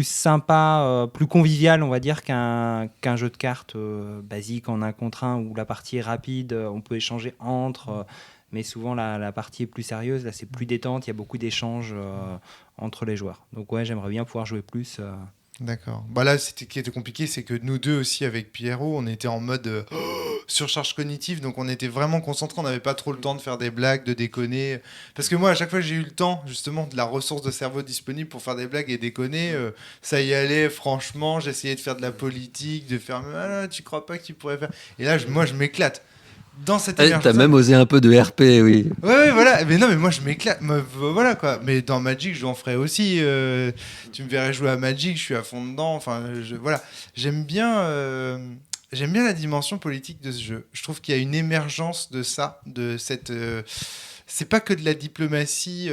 D: sympa, plus convivial, on va dire, qu'un jeu de cartes basique en 1 contre 1 où la partie est rapide, on peut échanger entre, mais souvent la partie est plus sérieuse, là c'est plus détente, il y a beaucoup d'échanges entre les joueurs. Donc ouais, j'aimerais bien pouvoir jouer plus.
A: D'accord. Bah là, ce qui était compliqué, c'est que nous deux aussi, avec Pierrot, on était en mode surcharge cognitive, donc on était vraiment concentrés, on n'avait pas trop le temps de faire des blagues, de déconner. Parce que moi, à chaque fois, j'ai eu le temps, justement, de la ressource de cerveau disponible pour faire des blagues et déconner. Ça y allait, franchement, j'essayais de faire de la politique, de faire « Ah là, tu crois pas que tu pourrais faire ?» Et là, moi, je m'éclate. Dans cette
E: T'as
A: immersion.
E: même osé un peu de RP, oui.
A: Ouais, voilà. Mais non, mais moi, je m'éclate. Voilà, quoi. Mais dans Magic, j'en ferai aussi. Tu me verrais jouer à Magic, je suis à fond dedans. Enfin, voilà. J'aime bien la dimension politique de ce jeu. Je trouve qu'il y a une émergence de ça, de cette... c'est pas que de la diplomatie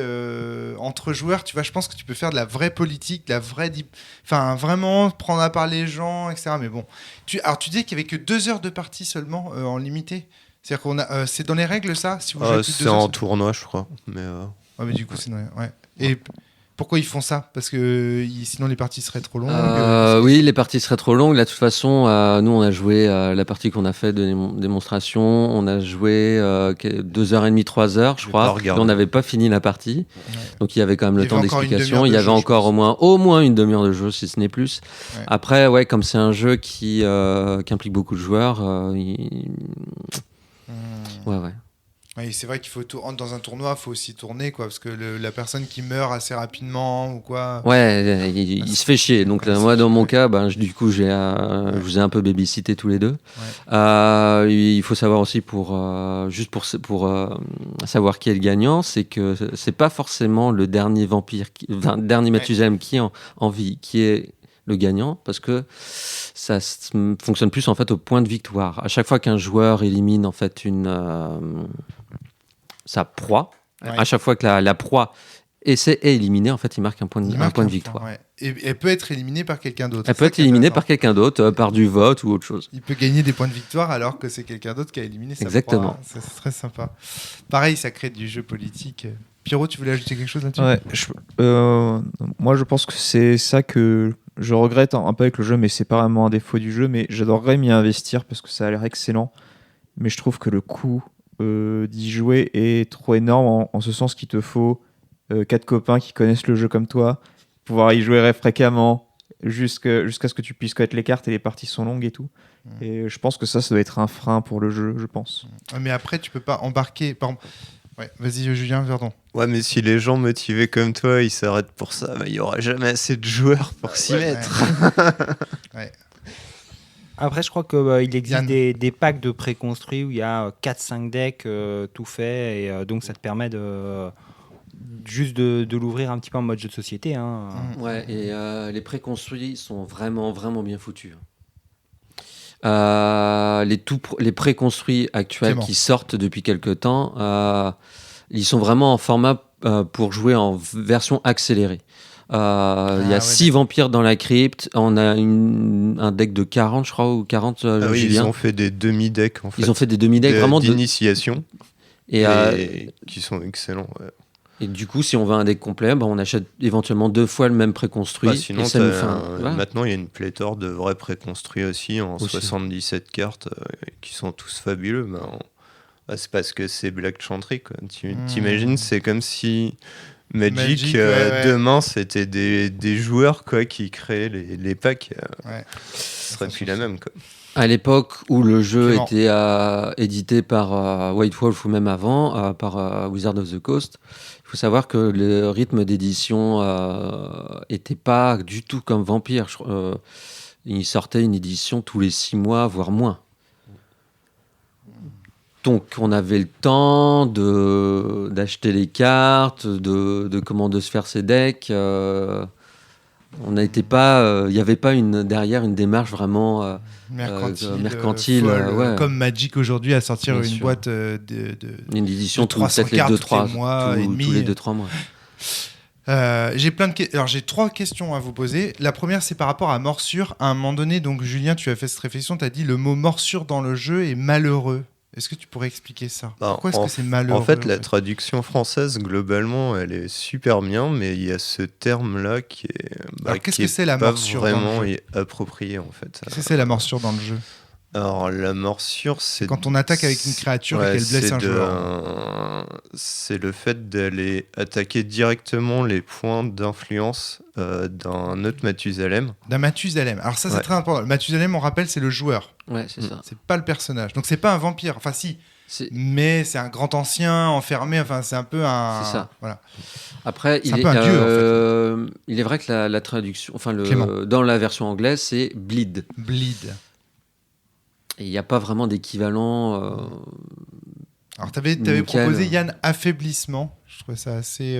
A: entre joueurs, tu vois. Je pense que tu peux faire de la vraie politique, de la vraie... Enfin, vraiment prendre à part les gens, etc. Mais bon. Alors, tu disais qu'il y avait que 2 heures de partie seulement en limité. C'est-à-dire qu'on a, c'est dans les règles ça, si vous jouez plus de 2
B: C'est
A: heures,
B: en
A: c'est-
B: tournoi, je crois. Mais
A: Ouais, mais du coup, c'est dans les- ouais. Et pourquoi ils font ça? Parce que sinon les parties seraient trop longues.
E: Oui, les parties seraient trop longues. Là, de toute façon, nous, on a joué la partie qu'on a fait de démonstration. On a joué 2h30, 3h, je
B: J'ai
E: crois.
B: pas regardé.
E: On n'avait pas fini la partie.
A: Ouais.
E: Donc, il y avait quand même
A: Il y
E: le temps
A: avait encore une
E: d'explication.
A: demi-heure
E: Il y
A: de
E: avait
A: jeu, je
E: encore
A: pense.
E: au moins une demi-heure de jeu, si ce n'est plus.
A: Ouais.
E: Après, ouais, comme c'est un jeu qui implique beaucoup de joueurs, ouais.
A: Ouais, c'est vrai qu'il faut dans un tournoi, il faut aussi tourner quoi, parce que la personne qui meurt assez rapidement ou quoi.
E: Ouais, il se fait chier. Donc
A: Ouais,
E: moi,
A: c'est
E: dans mon
A: chier.
E: cas, du coup, je vous ai un peu babysitté tous les deux.
A: Ouais.
E: Il faut savoir aussi juste pour savoir qui est le gagnant, c'est que c'est pas forcément le dernier vampire, dernier Mathusalem qui est en vie, qui est le gagnant, parce que ça fonctionne plus en fait au point de victoire. À chaque fois qu'un joueur élimine en fait sa proie,
A: Ouais.
E: à chaque fois que la proie est éliminée, en fait, il marque un point
A: Il
E: de
A: marque un
E: victoire.
A: point, ouais. Et elle peut être éliminée par quelqu'un d'autre.
E: Elle
A: C'est
E: peut
A: ça
E: être
A: qui est
E: éliminée
A: intéressant.
E: par quelqu'un d'autre, par du vote ou autre chose.
A: Il peut gagner des points de victoire alors que c'est quelqu'un d'autre qui a éliminé sa
E: Exactement.
A: proie. C'est très sympa. Pareil, ça crée du jeu politique. Pierrot, tu voulais ajouter quelque chose là-dessus?
C: Ouais, moi je pense que c'est ça que je regrette un peu avec le jeu, mais c'est pas vraiment un défaut du jeu, mais j'adorerais m'y investir parce que ça a l'air excellent, mais je trouve que le coût d'y jouer est trop énorme en ce sens qu'il te faut 4 copains qui connaissent le jeu comme toi, pouvoir y jouer fréquemment jusqu'à ce que tu puisses connaître les cartes et les parties sont longues et tout. Et je pense que ça doit être un frein pour le jeu, je pense.
A: Mais après, tu peux pas embarquer. Par exemple... Ouais, vas-y, Julien, pardon.
B: ouais, mais si les gens motivés comme toi, ils s'arrêtent pour ça, il y aura jamais assez de joueurs pour s'y mettre.
A: Ouais.
D: Après, je crois qu'il existe
A: Yann.
D: des packs de préconstruits où il y a 4-5 decks tout fait, et donc ça te permet juste de l'ouvrir un petit peu en mode jeu de société. Hein.
E: Ouais, et les préconstruits sont vraiment, vraiment bien foutus. Les préconstruits actuels
A: Clément.
E: qui sortent depuis quelques temps, ils sont vraiment en format pour jouer en version accélérée. Il y a
A: ouais,
E: 6 vampires dans la crypte. On a un deck de 40, je crois, ou 40.
B: Ah oui, ils
E: Julien.
B: ont fait des demi-decks en fait.
E: Ils ont fait des demi-decks vraiment
B: d'initiation
E: et
B: qui sont excellents. Ouais.
E: et du coup, si on veut un deck complet, on achète éventuellement 2 fois le même préconstruit.
B: Sinon,
E: et ça nous fait voilà.
B: maintenant, il y a une pléthore de vrais préconstruits aussi en 77 cartes qui sont tous fabuleux. C'est parce que c'est Black Chantry. Quoi. T'imagines, c'est comme si Magic,
A: ouais.
B: demain, c'était des joueurs quoi, qui créaient les packs.
A: Ouais.
B: Ce serait plus la même. Quoi.
E: À l'époque où le jeu
A: Clément.
E: était édité par White Wolf ou même avant, par Wizard of the Coast, il faut savoir que le rythme d'édition était pas du tout comme Vampire. Il sortait une édition tous les 6 mois, voire moins. Donc on avait le temps d'acheter les cartes, de se faire ses decks. On n'était pas, il n'y avait pas derrière une démarche vraiment mercantile,
A: folle,
E: ouais.
A: comme Magic aujourd'hui à sortir
E: Bien
A: une
E: sûr.
A: boîte
E: une édition
A: de 300
E: peut-être les
A: cartes
E: 2-3
A: tous les mois et demi.
E: tous les 2-3 mois.
A: J'ai 3 questions à vous poser. La première, c'est par rapport à morsure. À un moment donné, donc Julien, tu as fait cette réflexion, tu as dit le mot morsure dans le jeu est malheureux. Est-ce que tu pourrais expliquer ça? Pourquoi est-ce que c'est malheureux?
B: En fait, la traduction française, globalement, elle est super bien, mais il y a ce terme-là qui est,
A: Alors, qu'est-ce
B: qui
A: que
B: est
A: c'est la
B: pas
A: morsure dans le
B: vraiment
A: jeu
B: approprié, en fait.
A: Qu'est-ce que c'est la morsure dans le jeu?
B: Alors, la morsure, c'est...
A: Quand on attaque avec une créature et qu'elle blesse un joueur.
B: C'est le fait d'aller attaquer directement les points d'influence d'un autre Mathusalem.
A: D'un Mathusalem. Alors ça, c'est
B: Ouais.
A: très important. Le Mathusalem, on rappelle, c'est le joueur.
E: Ouais, c'est ça.
A: C'est pas le personnage. Donc c'est pas un vampire. Enfin si,
E: C'est-
A: mais c'est un grand ancien enfermé. Enfin c'est un peu un.
E: C'est ça.
A: Voilà.
E: Après,
A: C'est un peu un dieu, en
E: il est vrai que la traduction,
A: Clément.
E: dans la version anglaise, c'est bleed.
A: Bleed.
E: Et il n'y a pas vraiment d'équivalent.
A: Alors t'avais
E: Nickel.
A: proposé Yann affaiblissement. Je trouvais ça assez.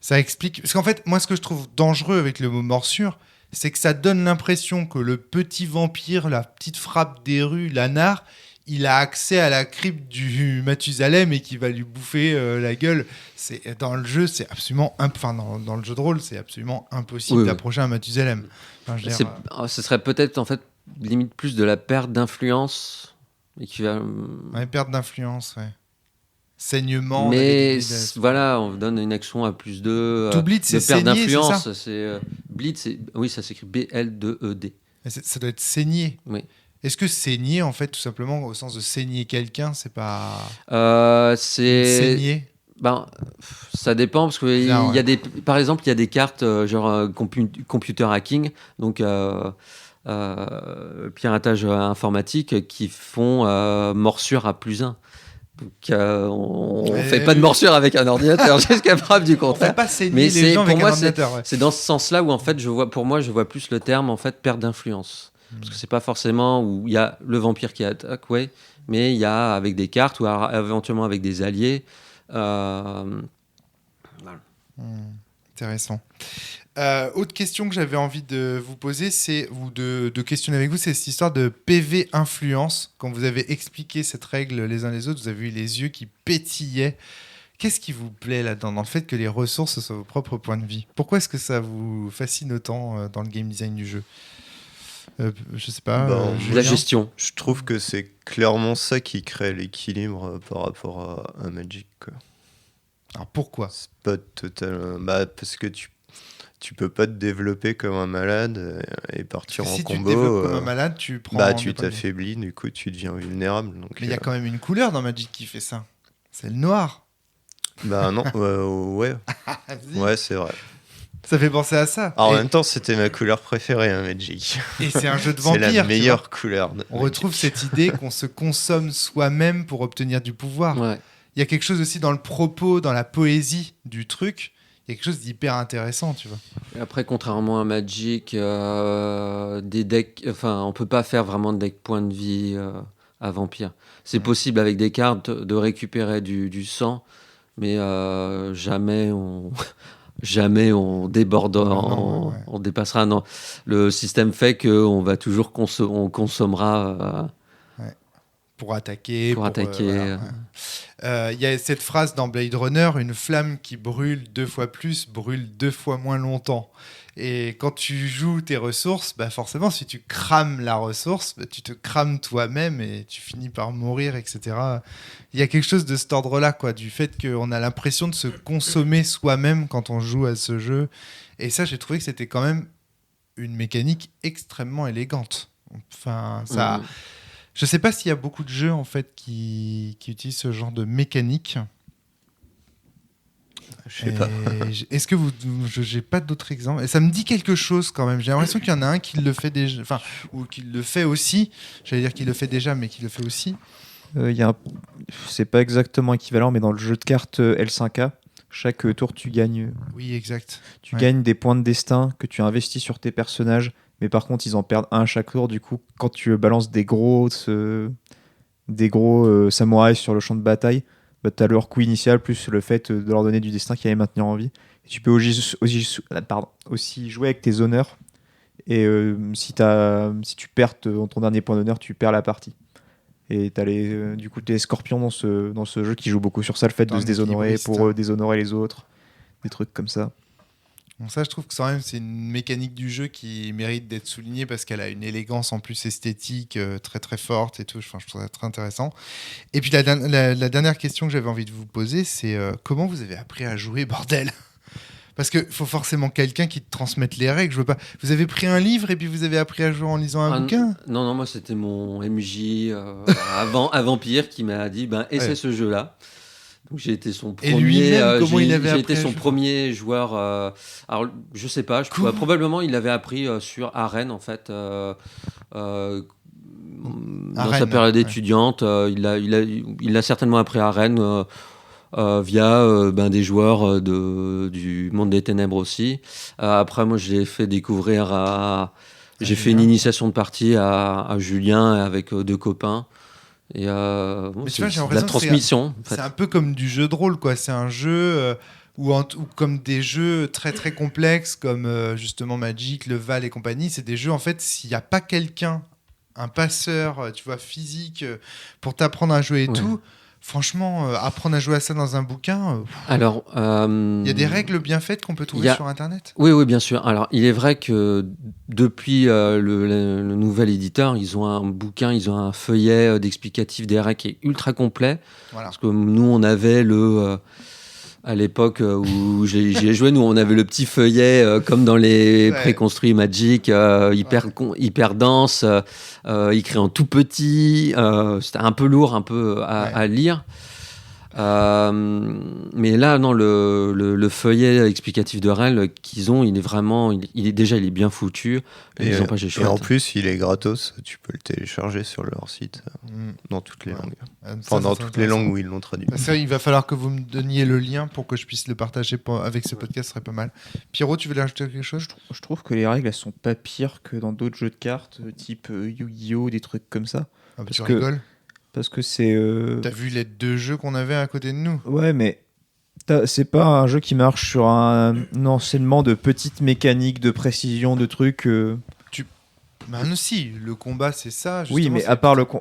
A: Ça explique. Parce qu'en fait, moi, ce que je trouve dangereux avec le mot morsure, c'est que ça donne l'impression que le petit vampire, la petite frappe des rues, l'anard, il a accès à la crypte du Mathusalem et qu'il va lui bouffer la gueule. Dans le jeu, c'est absolument dans le jeu de rôle, c'est absolument impossible
E: Oui, oui.
A: d'approcher un Mathusalem. Enfin, je veux dire,
E: Ce serait peut-être en fait limite plus de la perte d'influence
A: ouais, perte d'influence, ouais. Saignement. on avait
E: mais
A: dit
E: voilà, on donne une action à plus de
A: Tout bleed,
E: de
A: c'est
E: perte
A: saigner, c'est
E: d'influence. C'est bleed, oui, ça s'écrit B-L-2-E-D.
A: ça doit être saigner.
E: Oui.
A: Est-ce que saigner, en fait, tout simplement, au sens de saigner quelqu'un, c'est pas
E: C'est
A: saigner?
E: Ben, ça dépend parce que
A: Bizarre,
E: il y a par exemple, il y a des cartes genre computer hacking, donc piratage informatique qui font morsure à +1. Donc on
A: Ouais,
E: fait pas de morsure avec un ordinateur jusqu'à preuve du
A: On fait
E: contraire.
A: pas saigner
E: Mais
A: les gens
E: pour
A: avec un
E: moi,
A: ordinateur. Ouais.
E: c'est dans ce sens-là où en fait je vois plus le terme en fait perte d'influence. Parce que c'est pas forcément où il y a le vampire qui attaque, ouais, mais il y a avec des cartes ou éventuellement avec des alliés.
A: Intéressant. Autre question que j'avais envie de vous poser, ou de questionner avec vous, c'est cette histoire de PV influence. Quand vous avez expliqué cette règle les uns les autres, vous avez eu les yeux qui pétillaient. Qu'est-ce qui vous plaît là-dedans, dans le fait que les ressources soient vos propres points de vie? Pourquoi est-ce que ça vous fascine autant dans le game design du jeu? Je sais pas.
B: Ben,
A: Julien
E: La gestion.
B: Je trouve que c'est clairement ça qui crée l'équilibre par rapport à Magic. Quoi.
A: Alors pourquoi?
B: C'est pas total. Parce que tu peux pas te développer comme un malade et partir
A: Parce que
B: en
A: si tu te
B: combo.
A: développes comme un malade, tu prends.
B: Tu
A: des points de vie.
B: t'affaiblis, du coup tu deviens vulnérable. Donc,
A: Mais il y a quand même une couleur dans Magic qui fait ça. C'est le noir.
B: Bah non, ouais,
A: Vas-y.
B: ouais, c'est vrai.
A: Ça fait penser à ça.
B: Alors, en
A: et
B: même temps, c'était ma couleur préférée, hein, Magic.
A: et c'est un jeu de
B: C'est
A: vampire.
B: la
A: tu vois.
B: meilleure couleur. de
A: On retrouve
B: Magic.
A: cette idée qu'on se consomme soi-même pour obtenir du pouvoir.
E: Ouais.
A: Il y a quelque chose aussi dans le propos, dans la poésie du truc. Il y a quelque chose d'hyper intéressant, tu vois.
E: Et après, contrairement à Magic, des decks, enfin, on peut pas faire vraiment de deck point de vie à vampire. C'est possible avec des cartes de récupérer du sang, mais jamais jamais on déborde,
A: Non, ouais.
E: on dépassera. Non, le système fait qu'on va toujours on consommera
A: Pour attaquer.
E: pour attaquer.
A: Voilà, ouais. Il y a cette phrase dans Blade Runner, une flamme qui brûle 2 fois plus, brûle 2 fois moins longtemps. Et quand tu joues tes ressources, bah forcément, si tu crames la ressource, bah tu te crames toi-même et tu finis par mourir, etc. Il y a quelque chose de cet ordre-là, quoi, du fait qu'on a l'impression de se consommer soi-même quand on joue à ce jeu. Et ça, j'ai trouvé que c'était quand même une mécanique extrêmement élégante. Enfin, ça... Je sais pas s'il y a beaucoup de jeux en fait qui utilisent ce genre de mécanique.
B: Je sais pas.
A: Est-ce que j'ai pas d'autres exemples. Et ça me dit quelque chose quand même. J'ai l'impression qu'il y en a un qui le fait déjà, enfin, ou qui le fait aussi. J'allais dire qu'il le fait déjà, mais qui le fait aussi.
C: C'est pas exactement équivalent, mais dans le jeu de cartes L5A, chaque tour tu gagnes.
A: Oui, exact.
C: Tu gagnes des points de destin que tu investis sur tes personnages, mais par contre ils en perdent un à chaque tour. Du coup, quand tu balances des gros samouraïs sur le champ de bataille, bah, tu as leur coup initial plus le fait de leur donner du destin qui va les maintenir en vie. Et tu peux aussi jouer avec tes honneurs. Et si tu perds ton dernier point d'honneur, tu perds la partie. Et tu as du coup les scorpions dans ce jeu qui joue beaucoup sur ça, le fait de se déshonorer pour déshonorer les autres, des trucs comme ça.
A: Bon, ça, je trouve que c'est une mécanique du jeu qui mérite d'être soulignée parce qu'elle a une élégance en plus esthétique très très forte et tout. Enfin, je trouve ça très intéressant. Et puis la dernière question que j'avais envie de vous poser, c'est comment vous avez appris à jouer, bordel ? Parce qu'il faut forcément quelqu'un qui te transmette les règles. Je veux pas. Vous avez pris un livre et puis vous avez appris à jouer en lisant un bouquin ?
E: Non, moi c'était mon MJ à Vampire qui m'a dit essaie ce jeu-là. Donc j'ai été son premier.
A: Et lui-même, comment il avait appris
E: J'ai été son premier joueur. Alors je sais pas. Probablement il avait appris sur Arène en fait. Dans sa période étudiante, il a certainement appris Arène. Via des joueurs du monde des ténèbres aussi. Après, moi, je l'ai fait découvrir j'ai fait une initiation de partie à Julien avec 2 copains. Et c'est de la transmission.
A: C'est un peu comme du jeu de rôle, quoi. C'est un jeu ou comme des jeux très très complexes, comme justement Magic, le Val et compagnie. C'est des jeux, en fait, s'il n'y a pas quelqu'un, un passeur, tu vois, physique, pour t'apprendre à jouer et tout. Franchement, apprendre à jouer à ça dans un bouquin.
E: Alors,
A: il y a des règles bien faites qu'on peut trouver sur Internet.
E: Oui, bien sûr. Alors, il est vrai que depuis le nouvel éditeur, ils ont un bouquin, ils ont un feuillet d'explicatif des règles qui est ultra complet. Voilà. Parce que nous, on avait à l'époque où j'y ai joué, nous, on avait le petit feuillet comme dans les préconstruits Magic, hyper dense, écrit en tout petit. C'était un peu lourd, un peu à lire. Mais là, non, le feuillet explicatif de règles qu'ils ont, il est vraiment, il est bien foutu.
B: Et en plus, il est gratos. Tu peux le télécharger sur leur site dans toutes les langues. Dans toutes les langues où ils l'ont traduit.
A: Ça, il va falloir que vous me donniez le lien pour que je puisse le partager avec ce podcast, ce serait pas mal. Pierrot, tu veux ajouter quelque chose ?
C: Je trouve que les règles, elles sont pas pires que dans d'autres jeux de cartes, type Yu-Gi-Oh, des trucs comme ça.
A: Tu rigoles ?
C: Parce que c'est.
A: T'as vu les 2 jeux qu'on avait à côté de nous ?
C: Ouais, mais c'est pas un jeu qui marche sur un enseignement de petites mécaniques, de précision, de trucs.
A: Ben si, le combat c'est ça.
C: Oui, mais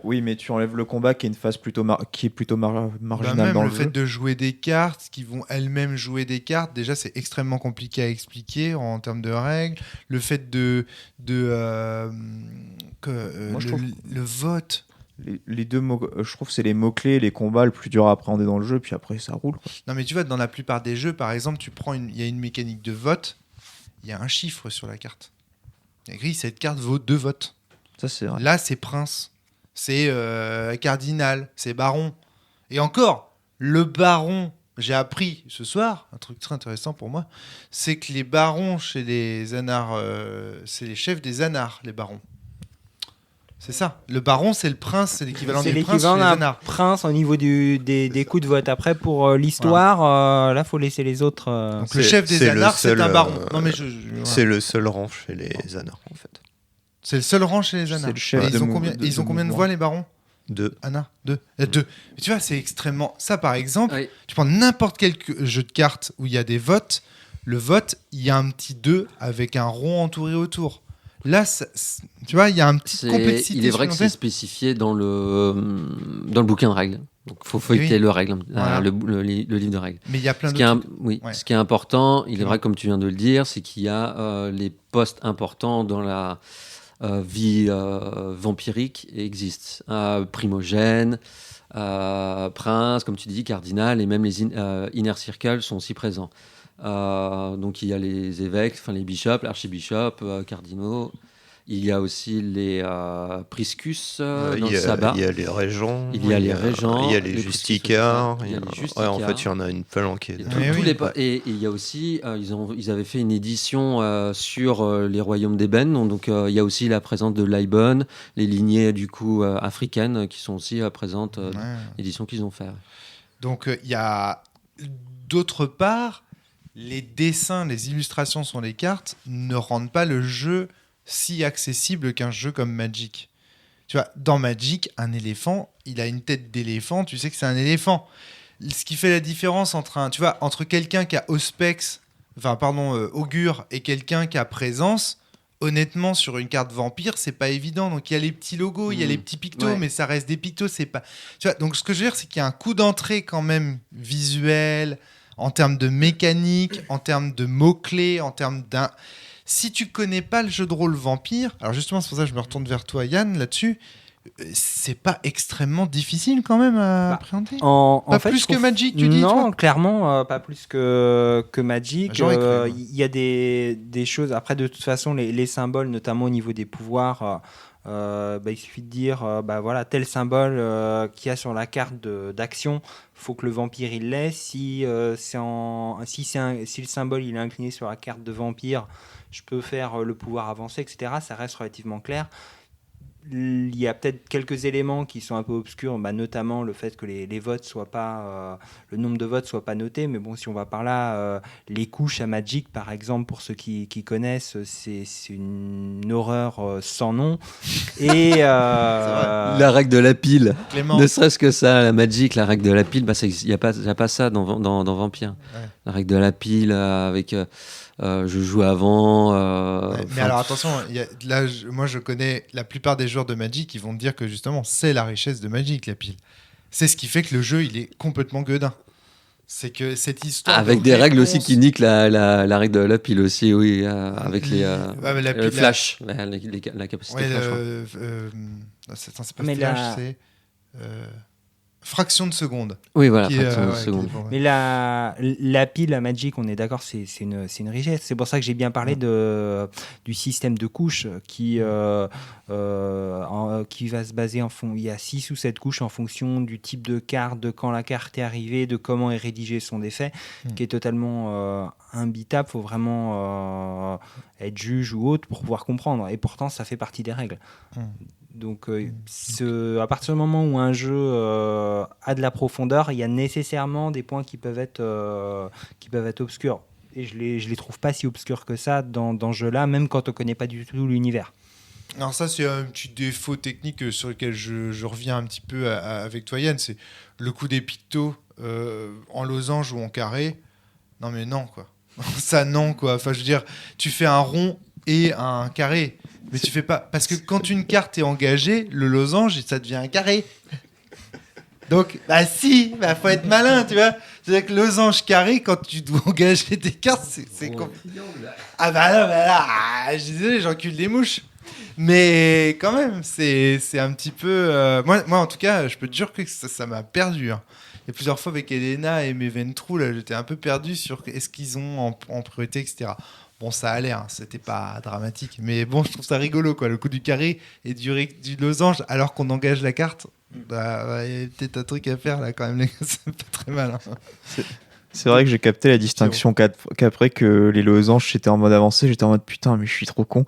C: oui, mais tu enlèves le combat qui est une phase plutôt marginale dans le jeu.
A: Le fait de jouer des cartes, qui vont elles-mêmes jouer des cartes, déjà c'est extrêmement compliqué à expliquer en termes de règles. Le fait le vote.
C: Les 2 mots, je trouve que c'est les mots-clés, les combats le plus dur à appréhender dans le jeu, puis après ça roule, quoi.
A: Non mais tu vois, dans la plupart des jeux, par exemple, il y a une mécanique de vote, il y a un chiffre sur la carte. Il y a écrit, cette carte vaut 2 votes.
C: Ça, c'est vrai.
A: Là, c'est prince, c'est cardinal, c'est baron. Et encore, le baron, j'ai appris ce soir, un truc très intéressant pour moi, c'est que les barons chez les Anars, c'est les chefs des Anars, les barons. C'est ça. Le baron, c'est le prince, c'est l'équivalent du prince chez les Anars.
D: Prince au niveau des coups de vote. Après, pour l'histoire, là, faut laisser les autres.
A: Donc le chef des Anars, c'est un baron. Non, mais
B: c'est le seul rang chez les Anars, en fait.
A: C'est le seul rang chez les Anars. Ils ont combien de voix, les barons ?
B: 2.
A: Anna, 2. 2. Mais tu vois, c'est extrêmement. Ça, par exemple, tu prends n'importe quel jeu de cartes où il y a des votes. le vote, il y a un petit 2 avec un rond entouré autour. Là, tu vois, il y a une petite complexité.
E: Il est vrai que c'est spécifié dans le bouquin de règles. Donc, il faut feuilleter le livre de règles.
A: Mais il y a plein de trucs.
E: Ce qui est important, il est vrai, comme tu viens de le dire, c'est qu'il y a les postes importants dans la vie vampirique existent. Primogène, prince, comme tu dis, cardinal, et même les inner circles sont aussi présents. Donc il y a les évêques, les bishops, l'archibishop, cardinaux. Il y a aussi les priscus dans le sabbat.
B: Il y a les régents.
E: Il y a les régents.
B: Il y a les justicars.
E: Il y a les justicars.
B: En fait, il y en a une palanquée.
E: Et il y a aussi, ils avaient fait une édition sur les royaumes d'ébène. Donc il y a aussi la présence de l'Aibon, les lignées du coup africaines qui sont aussi présentes dans l'édition qu'ils ont fait.
A: Donc il y a d'autre part, les dessins, les illustrations sur les cartes ne rendent pas le jeu si accessible qu'un jeu comme Magic. Tu vois, dans Magic, un éléphant, il a une tête d'éléphant, tu sais que c'est un éléphant. Ce qui fait la différence entre quelqu'un qui a Augure et quelqu'un qui a Présence, honnêtement, sur une carte vampire, c'est pas évident. Donc il y a les petits logos, il y a les petits pictos, mais ça reste des pictos, c'est pas... Tu vois, donc ce que je veux dire, c'est qu'il y a un coup d'entrée quand même visuel, en termes de mécanique, en termes de mots-clés, en termes d'un... Si tu connais pas le jeu de rôle vampire, alors justement c'est pour ça que je me retourne vers toi Yann là-dessus, c'est pas extrêmement difficile quand même à appréhender.
D: En fait,
A: plus que Magic, tu dis?
D: Non, clairement pas plus que Magic.
A: Il
D: y a des choses, après de toute façon les symboles, notamment au niveau des pouvoirs, il suffit de dire tel symbole qu'il y a sur la carte d'action, faut que le vampire il l'ait. Si le symbole il est incliné sur la carte de vampire, je peux faire le pouvoir avancé, etc. Ça reste relativement clair. Il y a peut-être quelques éléments qui sont un peu obscurs, notamment le fait que les votes soient pas, le nombre de votes soit pas noté. Mais bon, si on va par là, les couches à Magic, par exemple, pour ceux qui connaissent, c'est une horreur sans nom. Et
E: la règle de la pile,
A: Clément.
E: Ne serait-ce que ça, la Magic, la règle de la pile, il n'y a pas ça dans Vampire. Ouais. La règle de la pile avec... je joue avant.
A: Mais alors attention, moi je connais la plupart des joueurs de Magic qui vont te dire que justement c'est la richesse de Magic, la pile. C'est ce qui fait que le jeu il est complètement gueudin. C'est que cette histoire.
E: Avec des règles aussi qui niquent la règle de la pile aussi, oui, avec le flash, la capacité flash.
A: C'est pas flash, c'est. Fraction de seconde.
E: Oui, voilà, fraction de seconde.
D: Mais la pile à Magic, on est d'accord, c'est une richesse. C'est pour ça que j'ai bien parlé du système de couches qui va se baser il y a 6 ou 7 couches en fonction du type de carte, de quand la carte est arrivée, de comment est rédigé son effet, qui est totalement imbitable. Il faut vraiment être juge ou autre pour pouvoir comprendre. Et pourtant, ça fait partie des règles. Donc, à partir du moment où un jeu a de la profondeur, il y a nécessairement des points qui peuvent être obscurs. Et je les trouve pas si obscurs que ça dans ce jeu-là, même quand on connaît pas du tout l'univers.
A: Alors ça, c'est un petit défaut technique sur lequel je reviens un petit peu avec toi, Yann. C'est le coup des pictos en losange ou en carré. Non, mais non, quoi. Ça, non, quoi. Enfin, je veux dire, tu fais un rond et un carré. Mais tu fais pas... Parce que quand une carte est engagée, le losange, ça devient un carré. Donc, faut être malin, tu vois. C'est-à-dire que losange carré, quand tu dois engager tes cartes, c'est compliqué. Je disais, j'encule des mouches. Mais quand même, c'est un petit peu... Moi, en tout cas, je peux te dire que ça m'a perdu. Hein. Et plusieurs fois avec Elena et mes Ventrou, là, j'étais un peu perdu sur est-ce qu'ils ont en priorité, etc. Bon, ça allait, hein, c'était pas dramatique. Mais bon, je trouve ça rigolo, quoi. Le coup du carré et du losange, alors qu'on engage la carte. Il y a peut-être un truc à faire, là, quand même, les gars. C'est pas très mal. Hein.
C: C'est vrai que j'ai capté la distinction qu'après que les losanges, j'étais en mode avancé, j'étais en mode putain, mais je suis trop con.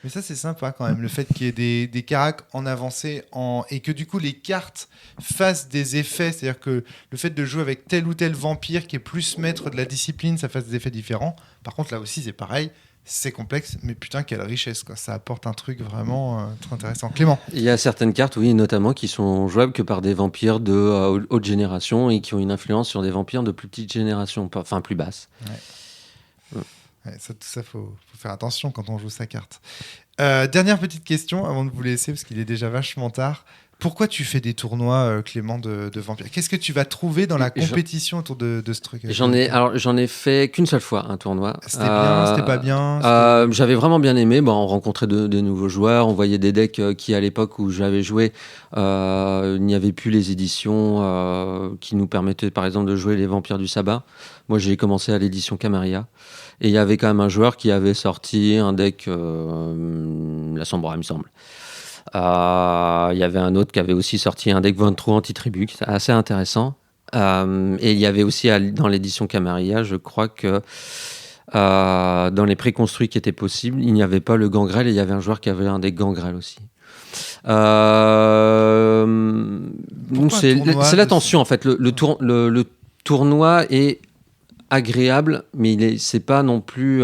A: Mais ça, c'est sympa quand même, le fait qu'il y ait des caracs en avancée et que du coup, les cartes fassent des effets. C'est-à-dire que le fait de jouer avec tel ou tel vampire qui est plus maître de la discipline, ça fasse des effets différents. Par contre, là aussi, c'est pareil. c'est complexe, mais putain, quelle richesse, quoi. Ça apporte un truc vraiment très intéressant. Clément.
E: Il y a certaines cartes, oui, notamment, qui sont jouables que par des vampires de haute génération et qui ont une influence sur des vampires de plus petite génération, enfin plus basse.
A: Ouais, ça, tout ça, faut faire attention quand on joue sa carte. Dernière petite question avant de vous laisser, parce qu'il est déjà vachement tard. Pourquoi tu fais des tournois, Clément, de vampires ? Qu'est-ce que tu vas trouver dans la compétition autour de ce truc ?
E: J'en ai fait qu'une seule fois un tournoi.
A: C'était bien, c'était pas bien
E: J'avais vraiment bien aimé. Bon, on rencontrait de nouveaux joueurs, on voyait des decks qui, à l'époque où j'avais joué, il n'y avait plus les éditions qui nous permettaient, par exemple, de jouer les Vampires du Sabbat. Moi, j'ai commencé à l'édition Camarilla. Et il y avait quand même un joueur qui avait sorti un deck, la Sombra, il me semble. Il y avait un autre qui avait aussi sorti un deck Ventru anti-tribu, qui était assez intéressant. Et il y avait aussi dans l'édition Camarilla, je crois que dans les préconstruits qui étaient possibles, il n'y avait pas le Gangrel et il y avait un joueur qui avait un deck Gangrel aussi. Donc c'est la tension en fait. Le tournoi est agréable, mais c'est pas non plus.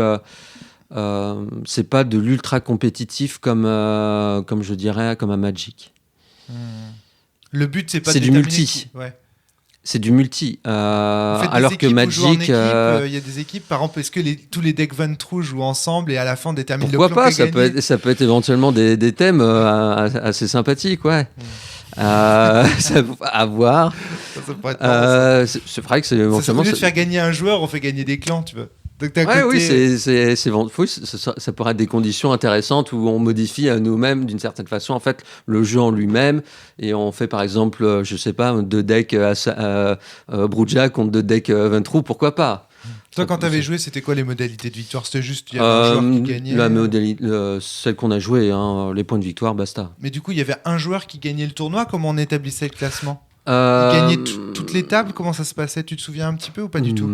E: C'est pas de l'ultra compétitif comme je dirais comme un Magic.
A: Le but c'est pas
E: c'est
A: de
E: du
A: déterminer
E: multi.
A: Ouais.
E: C'est du multi. Alors que Magic,
A: il y a des équipes. Par exemple, est-ce que tous les decks Ventru jouent ensemble et à la fin on détermine
E: pourquoi
A: le clan
E: pas,
A: qui a gagné ?
E: ça peut être éventuellement des thèmes assez sympathiques, ouais. Ça à voir.
A: Ça pourrait être marrant, ça.
E: C'est vrai que c'est
A: Au
E: éventuellement.
A: lieu de faire gagner un joueur, on fait gagner des clans, tu vois. Donc,
E: Oui, ça pourrait être des conditions intéressantes où on modifie à nous-mêmes d'une certaine façon en fait le jeu en lui-même et on fait par exemple je sais pas 2 decks Bruja contre 2 decks Ventru, pourquoi pas.
A: Toi, quand t'avais joué, c'était quoi les modalités de victoire ? C'était juste il y avait un joueur qui gagnait.
E: La modalité, celle qu'on a joué, les points de victoire, basta.
A: Mais du coup, il y avait un joueur qui gagnait le tournoi. Comment on établissait le classement ? Il gagnait toutes les tables. Comment ça se passait ? Tu te souviens un petit peu ou pas du tout ?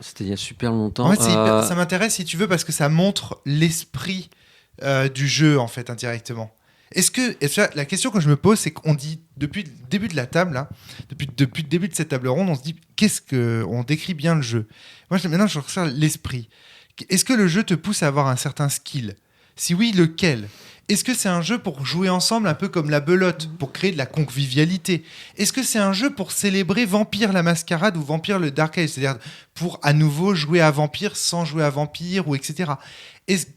E: C'était il y a super longtemps.
A: En fait, ça m'intéresse si tu veux parce que ça montre l'esprit du jeu en fait indirectement. La question que je me pose, c'est qu'on dit depuis le début de la table, là, depuis le début de cette table ronde, on se dit on décrit bien le jeu. Moi, maintenant, je ressens l'esprit. Est-ce que le jeu te pousse à avoir un certain skill ? Si oui, lequel ? Est-ce que c'est un jeu pour jouer ensemble un peu comme la belote, pour créer de la convivialité ? Est-ce que c'est un jeu pour célébrer Vampire la Mascarade ou Vampire le Dark Age, c'est-à-dire pour à nouveau jouer à Vampire sans jouer à Vampire ou etc.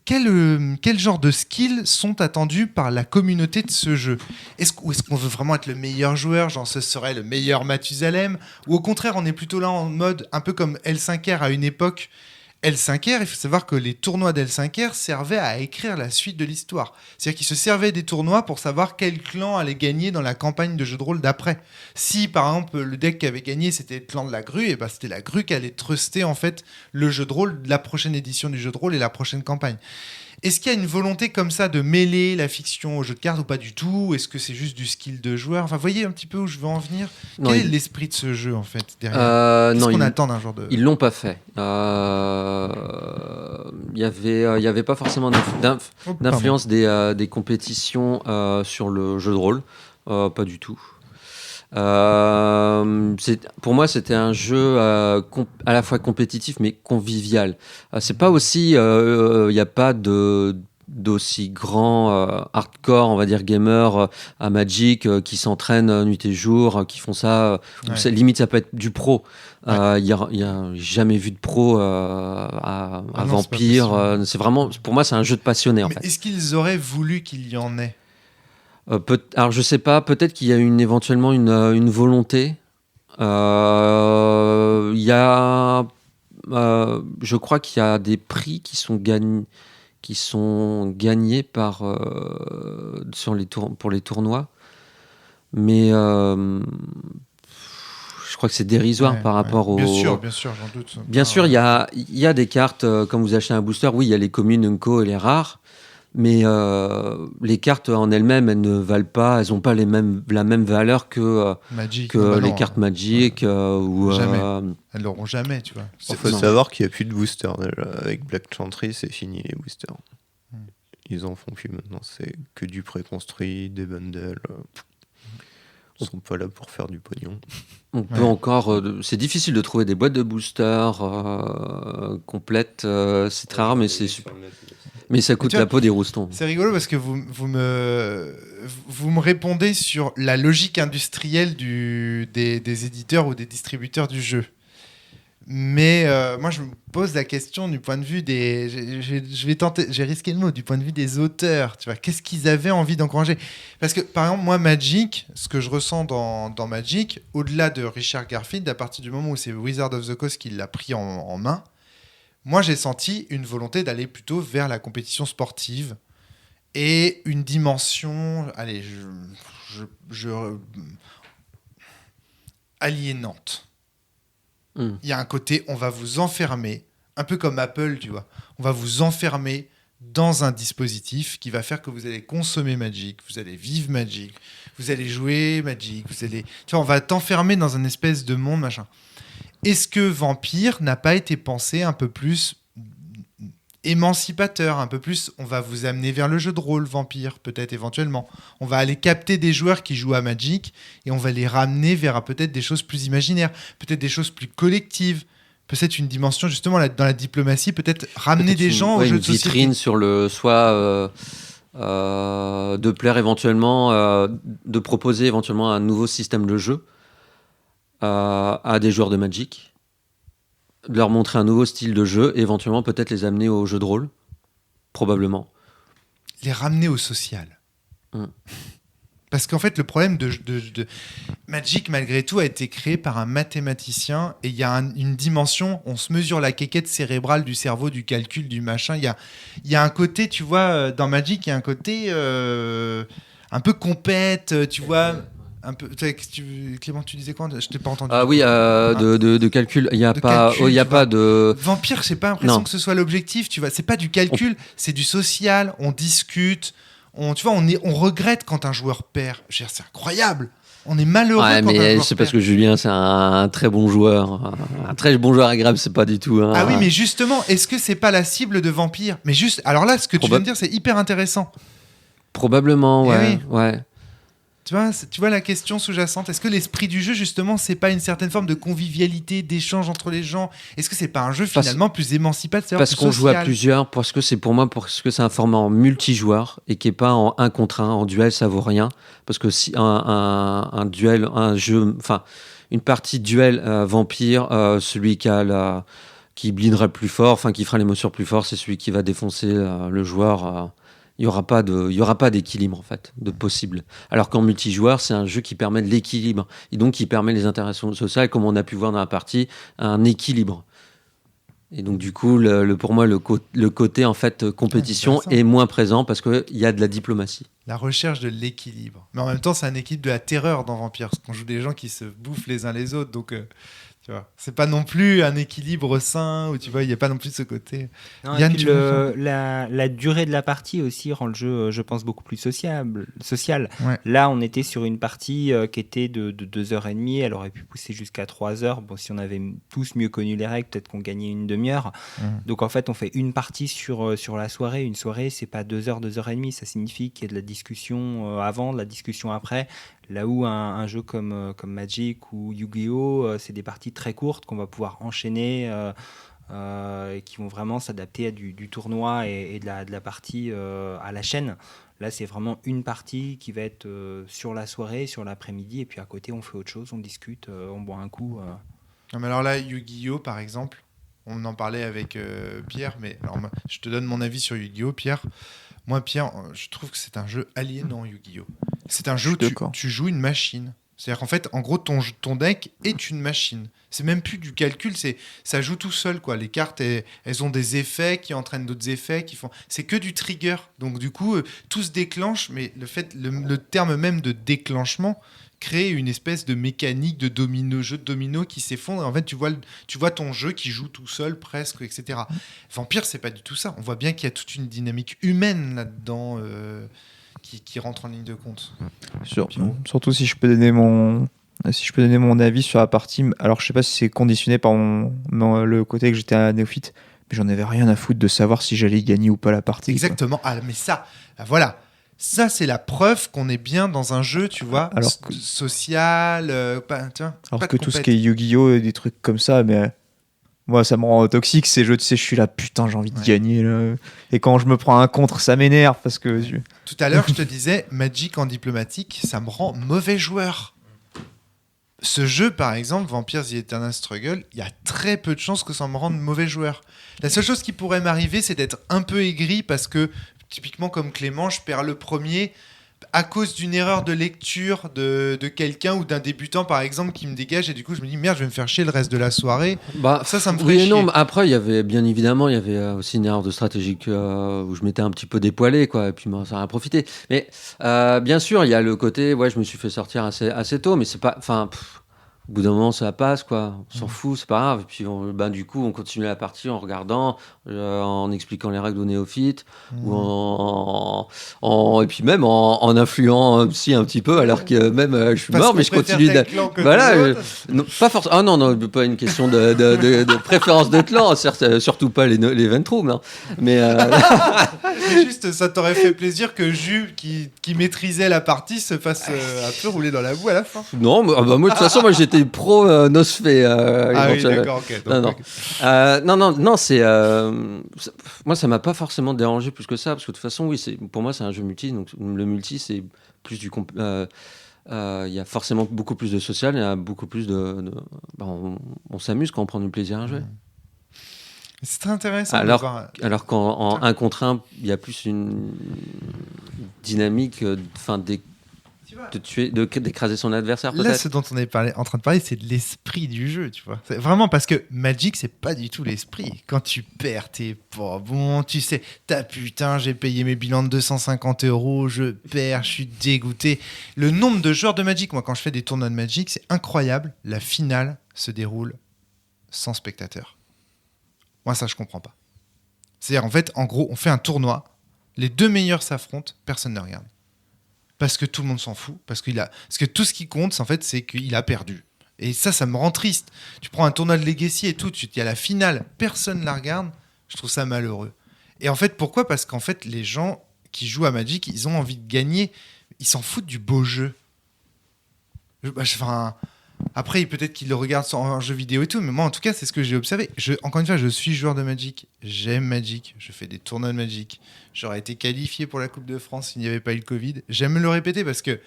A: Quel genre de skills sont attendus par la communauté de ce jeu ? Est-ce qu'on veut vraiment être le meilleur joueur, genre ce serait le meilleur Mathusalem ? Ou au contraire, on est plutôt là en mode un peu comme L5R à une époque. L5R, il faut savoir que les tournois d'L5R servaient à écrire la suite de l'histoire. C'est-à-dire qu'ils se servaient des tournois pour savoir quel clan allait gagner dans la campagne de jeu de rôle d'après. Si, par exemple, le deck qui avait gagné, c'était le clan de la grue, et ben c'était la grue qui allait truster, en fait, le jeu de rôle, la prochaine édition du jeu de rôle et la prochaine campagne. Est-ce qu'il y a une volonté comme ça de mêler la fiction au jeu de cartes ou pas du tout ? Est-ce que c'est juste du skill de joueur ? Enfin, voyez un petit peu où je veux en venir. Quel est l'esprit de ce jeu, en fait, derrière ? Qu'est-ce qu'on attend d'un genre de...
E: Ils l'ont pas fait. Il y avait pas forcément d'influence des compétitions sur le jeu de rôle. Pas du tout. Pour moi, c'était un jeu à la fois compétitif mais convivial. C'est pas aussi, il n'y a pas d'aussi grand hardcore, on va dire gamer à Magic qui s'entraînent nuit et jour, qui font ça. Limite, ça peut être du pro. Il y a jamais vu de pro à Vampire. C'est vraiment, pour moi, c'est un jeu de passionné en fait.
A: Est-ce qu'ils auraient voulu qu'il y en ait ?
E: Alors je sais pas, peut-être qu'il y a éventuellement une volonté. Il y a, je crois qu'il y a des prix qui sont gagnés pour les tournois, mais je crois que c'est dérisoire par rapport au.
A: Bien sûr, j'en doute.
E: Bien sûr, il y a des cartes comme vous achetez un booster. Oui, il y a les communes, Unco et les rares. Mais les cartes en elles-mêmes, elles ne valent pas, elles n'ont pas la même valeur que les cartes Magic.
A: Jamais. Elles l'auront jamais, tu vois.
B: Il faut savoir qu'il n'y a plus de boosters déjà. Avec Black Chantry, c'est fini les boosters. Ils en font plus maintenant. C'est que du préconstruit, des bundles. Ils sont pas là pour faire du pognon.
E: On peut encore. C'est difficile de trouver des boîtes de boosters complètes. C'est très rare, mais c'est super. Mais ça coûte la peau des roustons.
A: C'est rigolo parce que vous me répondez sur la logique industrielle des éditeurs ou des distributeurs du jeu. Mais moi, je me pose la question du point de vue des... Je vais tenter, j'ai risqué le mot, du point de vue des auteurs. Tu vois, qu'est-ce qu'ils avaient envie d'encourager ? Parce que, par exemple, moi, Magic, ce que je ressens dans Magic, au-delà de Richard Garfield, à partir du moment où c'est Wizard of the Coast qui l'a pris en main, moi, j'ai senti une volonté d'aller plutôt vers la compétition sportive et une dimension, aliénante. Il y a un côté, on va vous enfermer, un peu comme Apple, tu vois. On va vous enfermer dans un dispositif qui va faire que vous allez consommer Magic, vous allez vivre Magic, vous allez jouer Magic, tu vois, on va t'enfermer dans un espèce de monde, machin. Est-ce que Vampire n'a pas été pensé un peu plus émancipateur, un peu plus, on va vous amener vers le jeu de rôle Vampire, peut-être éventuellement. On va aller capter des joueurs qui jouent à Magic et on va les ramener vers peut-être des choses plus imaginaires, peut-être des choses plus collectives, peut-être une dimension justement dans la diplomatie, peut-être ramener des gens au jeu de société.
E: Une vitrine sur le soit de plaire éventuellement, de proposer éventuellement un nouveau système de jeu à des joueurs de Magic, de leur montrer un nouveau style de jeu et éventuellement peut-être les amener au jeu de rôle, probablement.
A: Les ramener au social. Parce qu'en fait, le problème de Magic, malgré tout, a été créé par un mathématicien et il y a une dimension, on se mesure la quéquette cérébrale du cerveau, du calcul, du machin. Il y a un côté, tu vois, dans Magic, il y a un côté un peu compète, tu vois... Un peu, Clément, tu disais quoi ? Je t'ai pas entendu.
E: Ah oui, de calcul. Il n'y a pas de.
A: Vampire, j'ai pas l'impression que ce soit l'objectif. Tu vois, c'est pas du calcul, c'est du social. On discute. Tu vois, on regrette quand un joueur perd. C'est incroyable. On est malheureux quand un joueur perd.
E: C'est parce que Julien, c'est un très bon joueur, un très bon joueur agréable. C'est pas du tout.
A: Ah oui, mais justement, est-ce que c'est pas la cible de Vampire ? Mais juste, alors là, ce que tu viens de dire, c'est hyper intéressant.
E: Probablement, ouais.
A: Oui. Ouais. Tu vois la question sous-jacente. Est-ce que l'esprit du jeu, justement, c'est pas une certaine forme de convivialité, d'échange entre les gens ? Est-ce que c'est pas un jeu finalement plus émancipateur,
E: parce qu'on joue à plusieurs, parce que c'est un format en multijoueur et qui est pas en 1 contre 1, en duel, ça vaut rien. Parce que si un duel, un jeu, enfin une partie duel Vampire, celui qui blindera le plus fort, enfin qui fera les morsures plus fort, c'est celui qui va défoncer le joueur. Il n'y aura pas d'équilibre en fait, de possible. Alors qu'en multijoueur, c'est un jeu qui permet de l'équilibre et donc qui permet les interactions sociales, comme on a pu voir dans la partie, un équilibre. Et donc du coup, pour moi, le côté en fait compétition est moins présent parce qu'il y a de la diplomatie.
A: La recherche de l'équilibre. Mais en même temps, c'est un équilibre de la terreur dans Vampire, parce qu'on joue des gens qui se bouffent les uns les autres, donc... Tu vois, c'est pas non plus un équilibre sain où tu vois, il n'y a pas non plus de ce côté.
D: Non, Yann, la durée de la partie aussi rend le jeu, je pense, beaucoup plus social. Ouais. Là, on était sur une partie qui était de 2h30. Elle aurait pu pousser jusqu'à 3h. Bon, si on avait tous mieux connu les règles, peut-être qu'on gagnait une demi-heure. Donc en fait, on fait une partie sur la soirée. Une soirée, c'est pas 2h, 2h30. Ça signifie qu'il y a de la discussion avant, de la discussion après. Là où un jeu comme Magic ou Yu-Gi-Oh, c'est des parties très courtes qu'on va pouvoir enchaîner et qui vont vraiment s'adapter à du tournoi et de la partie à la chaîne. Là, c'est vraiment une partie qui va être sur la soirée, sur l'après-midi, et puis à côté, on fait autre chose, on discute, on boit un coup.
A: Non, mais alors là, Yu-Gi-Oh, par exemple, on en parlait avec Pierre, mais alors, je te donne mon avis sur Yu-Gi-Oh, Pierre. Moi, Pierre, je trouve que c'est un jeu aliénant, Yu-Gi-Oh. C'est un jeu où tu joues une machine. C'est-à-dire qu'en fait, en gros, ton deck est une machine. C'est même plus du calcul, ça joue tout seul, quoi. Les cartes, elles ont des effets qui entraînent d'autres effets. C'est que du trigger. Donc, du coup, tout se déclenche, mais le terme même de déclenchement crée une espèce de mécanique de jeu de domino qui s'effondre. Et en fait, tu vois ton jeu qui joue tout seul, presque, etc. Vampire, c'est pas du tout ça. On voit bien qu'il y a toute une dynamique humaine là-dedans qui rentre en ligne de compte.
C: Surtout si je peux donner mon avis sur la partie. Alors, je sais pas si c'est conditionné par le côté que j'étais un néophyte, mais j'en avais rien à foutre de savoir si j'allais gagner ou pas la partie.
A: Exactement. Ah, mais ça, voilà. Ça, c'est la preuve qu'on est bien dans un jeu, tu vois,
C: Alors que-
A: social. Tu vois,
C: Alors
A: pas
C: que
A: de
C: tout ce
A: compète.
C: qui est Yu-Gi-Oh! Et des trucs comme ça, mais moi, ça me rend toxique ces jeux. Tu sais, je suis là, putain, j'ai envie de
A: Ouais.
C: gagner. Là. Et quand je me prends un contre, ça m'énerve parce que.
A: Tout à l'heure, je te disais, Magic en diplomatique, ça me rend mauvais joueur. Ce jeu, par exemple, Vampires The Eternal Struggle, il y a très peu de chances que ça me rende mauvais joueur. La seule chose qui pourrait m'arriver, c'est d'être un peu aigri parce que, typiquement comme Clément, je perds le premier à cause d'une erreur de lecture de quelqu'un ou d'un débutant, par exemple, qui me dégage et du coup, je me dis, merde, je vais me faire chier le reste de la soirée.
E: Bah,
A: Ça me ferait
E: oui et non,
A: chier.
E: mais après, il y avait bien évidemment, il y avait aussi une erreur de stratégie où je m'étais un petit peu dépoilé, quoi, et puis ça a profité. Mais bien sûr, il y a le côté, ouais, je me suis fait sortir assez tôt, mais c'est pas. Enfin, au bout d'un moment, ça passe, quoi. On s'en fout, c'est pas grave. Et puis, du coup, on continue la partie en regardant, en expliquant les règles aux néophytes, ou et puis même en influant aussi un petit peu, alors que même je suis
A: Parce
E: mort,
A: qu'on
E: mais je
A: préfère
E: continue
A: tel clan que
E: Voilà.
A: l'autre.
E: Non, pas forcément. Ah non, pas une question de préférence de clan, surtout pas les Ventrums. Hein. Mais
A: Mais juste, ça t'aurait fait plaisir que Jules, qui maîtrisait la partie, se fasse un peu rouler dans la boue à la fin.
E: non, moi de toute façon, moi j'étais pro Nosfé.
A: Ah oui,
E: éventuellement.
A: d'accord, ok. Donc,
E: Non,
A: ok.
E: non, moi ça m'a pas forcément dérangé plus que ça, parce que de toute façon, oui, pour moi c'est un jeu multi, donc le multi c'est plus il y a forcément beaucoup plus de social, il y a beaucoup plus on s'amuse quand on prend du plaisir à jouer.
A: C'est très intéressant.
E: Alors-
A: de voir.
E: Alors qu'en 1 contre 1, il y a plus une dynamique de tuer, d'écraser son adversaire
A: Là,
E: peut-être.
A: ce dont on est en train de parler, c'est de l'esprit du jeu, tu vois. C'est vraiment parce que Magic, c'est pas du tout l'esprit. Quand tu perds, t'es pas bon, tu sais, putain, j'ai payé mes bilans de 250 €, je perds, je suis dégoûté. Le nombre de joueurs de Magic, moi, quand je fais des tournois de Magic, c'est incroyable. La finale se déroule sans spectateurs. Moi, ça, je comprends pas. C'est-à-dire, en fait, en gros, on fait un tournoi, les deux meilleurs s'affrontent, personne ne regarde. Parce que tout le monde s'en fout, parce que tout ce qui compte, en fait, c'est qu'il a perdu. Et ça me rend triste. Tu prends un tournoi de Legacy et tout, il y a la finale, personne ne la regarde, je trouve ça malheureux. Et en fait, pourquoi ? Parce qu'en fait, les gens qui jouent à Magic, ils ont envie de gagner, ils s'en foutent du beau jeu. Après, peut-être qu'ils le regardent en jeu vidéo et tout, mais moi, en tout cas, c'est ce que j'ai observé. Encore une fois, je suis joueur de Magic, j'aime Magic, je fais des tournois de Magic. J'aurais été qualifié pour la Coupe de France s'il n'y avait pas eu le Covid. J'aime le répéter parce que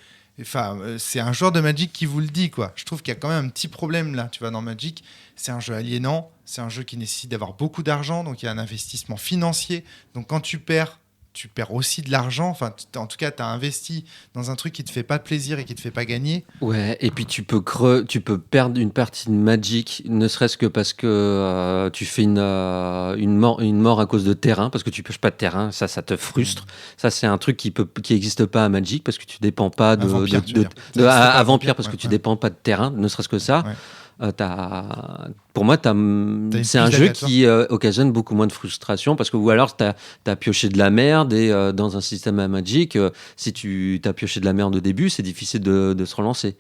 A: c'est un joueur de Magic qui vous le dit, quoi. Je trouve qu'il y a quand même un petit problème là, tu vois, dans Magic. C'est un jeu aliénant, c'est un jeu qui nécessite d'avoir beaucoup d'argent, donc il y a un investissement financier. Donc quand tu perds aussi de l'argent. Enfin, en tout cas, tu as investi dans un truc qui te fait pas plaisir et qui te fait pas gagner.
E: Ouais, et puis tu peux perdre une partie de Magic, ne serait-ce que parce que tu fais une mort à cause de terrain, parce que tu pioches pas de terrain, ça te frustre. Ça, c'est un truc qui existe pas à Magic, parce que tu dépends pas de
A: Vampire, tu veux dire. Ça existe
E: à
A: pas à
E: Vampire, parce que
A: ouais,
E: tu
A: ouais.
E: dépends pas de terrain, ne serait-ce que ça.
A: Ouais.
E: Pour moi,
A: une
E: c'est un
A: piste
E: jeu
A: aléatoire.
E: qui occasionne beaucoup moins de frustration, parce que ou alors t'as pioché de la merde, et dans un système à Magic, si tu t'as pioché de la merde au début, c'est difficile de se relancer.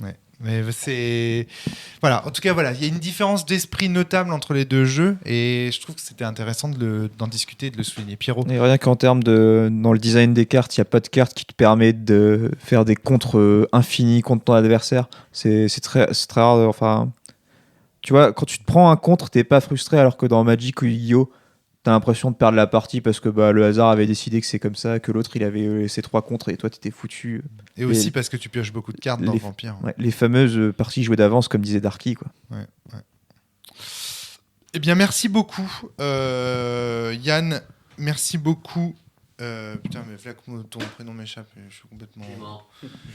A: Ouais. Mais c'est. Voilà, en tout cas, voilà, il y a une différence d'esprit notable entre les deux jeux et je trouve que c'était intéressant d'en discuter et de le souligner. Pierrot.
C: Et rien qu'en termes dans le design des cartes, il n'y a pas de carte qui te permet de faire des contres infinis contre ton adversaire. C'est très rare. Enfin, tu vois, quand tu te prends un contre, t'es pas frustré, alors que dans Magic ou Yu-Gi-Oh, t'as l'impression de perdre la partie parce que le hasard avait décidé que c'est comme ça, que l'autre il avait ses 3 contres et toi t'étais foutu.
A: Et aussi parce que tu pioches beaucoup de cartes dans Vampire.
C: Ouais, les fameuses parties jouées d'avance, comme disait Darky, quoi.
A: Ouais. Eh bien, merci beaucoup, Yann. Merci beaucoup. Putain, mais là, ton prénom m'échappe. Je suis complètement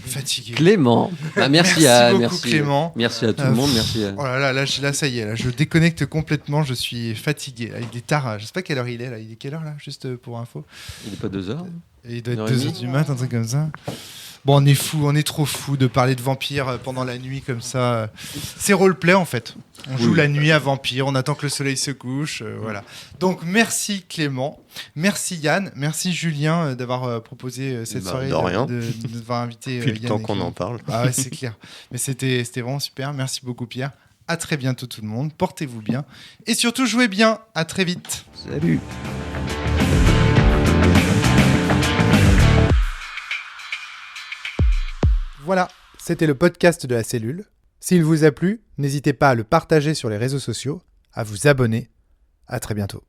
A: fatigué.
E: Clément. Merci
A: beaucoup, Clément.
E: Merci à tout le monde. Merci.
A: Oh là, ça y est, là, je déconnecte complètement. Je suis fatigué. Là, il est tard. Je sais pas quelle heure il est. Là. Il est quelle heure là, juste pour info?
E: Il n'est pas 2h.
A: Et il doit être 2h du mat, un truc comme ça. Bon, on est trop fou de parler de vampires pendant la nuit comme ça. C'est roleplay en fait. On joue la nuit à vampire, on attend que le soleil se couche, voilà. Donc merci Clément, merci Yann, merci Julien d'avoir proposé cette soirée,
B: de rien.
A: de devoir inviter
B: Depuis le
A: Yann
B: temps
A: et
B: qu'on
A: Clément.
B: en parle.
A: Ah ouais, c'est clair. Mais c'était vraiment super. Merci beaucoup Pierre. À très bientôt tout le monde. Portez-vous bien et surtout jouez bien. À très vite.
C: Salut.
A: Voilà, c'était le podcast de la cellule. S'il vous a plu, n'hésitez pas à le partager sur les réseaux sociaux, à vous abonner. À très bientôt.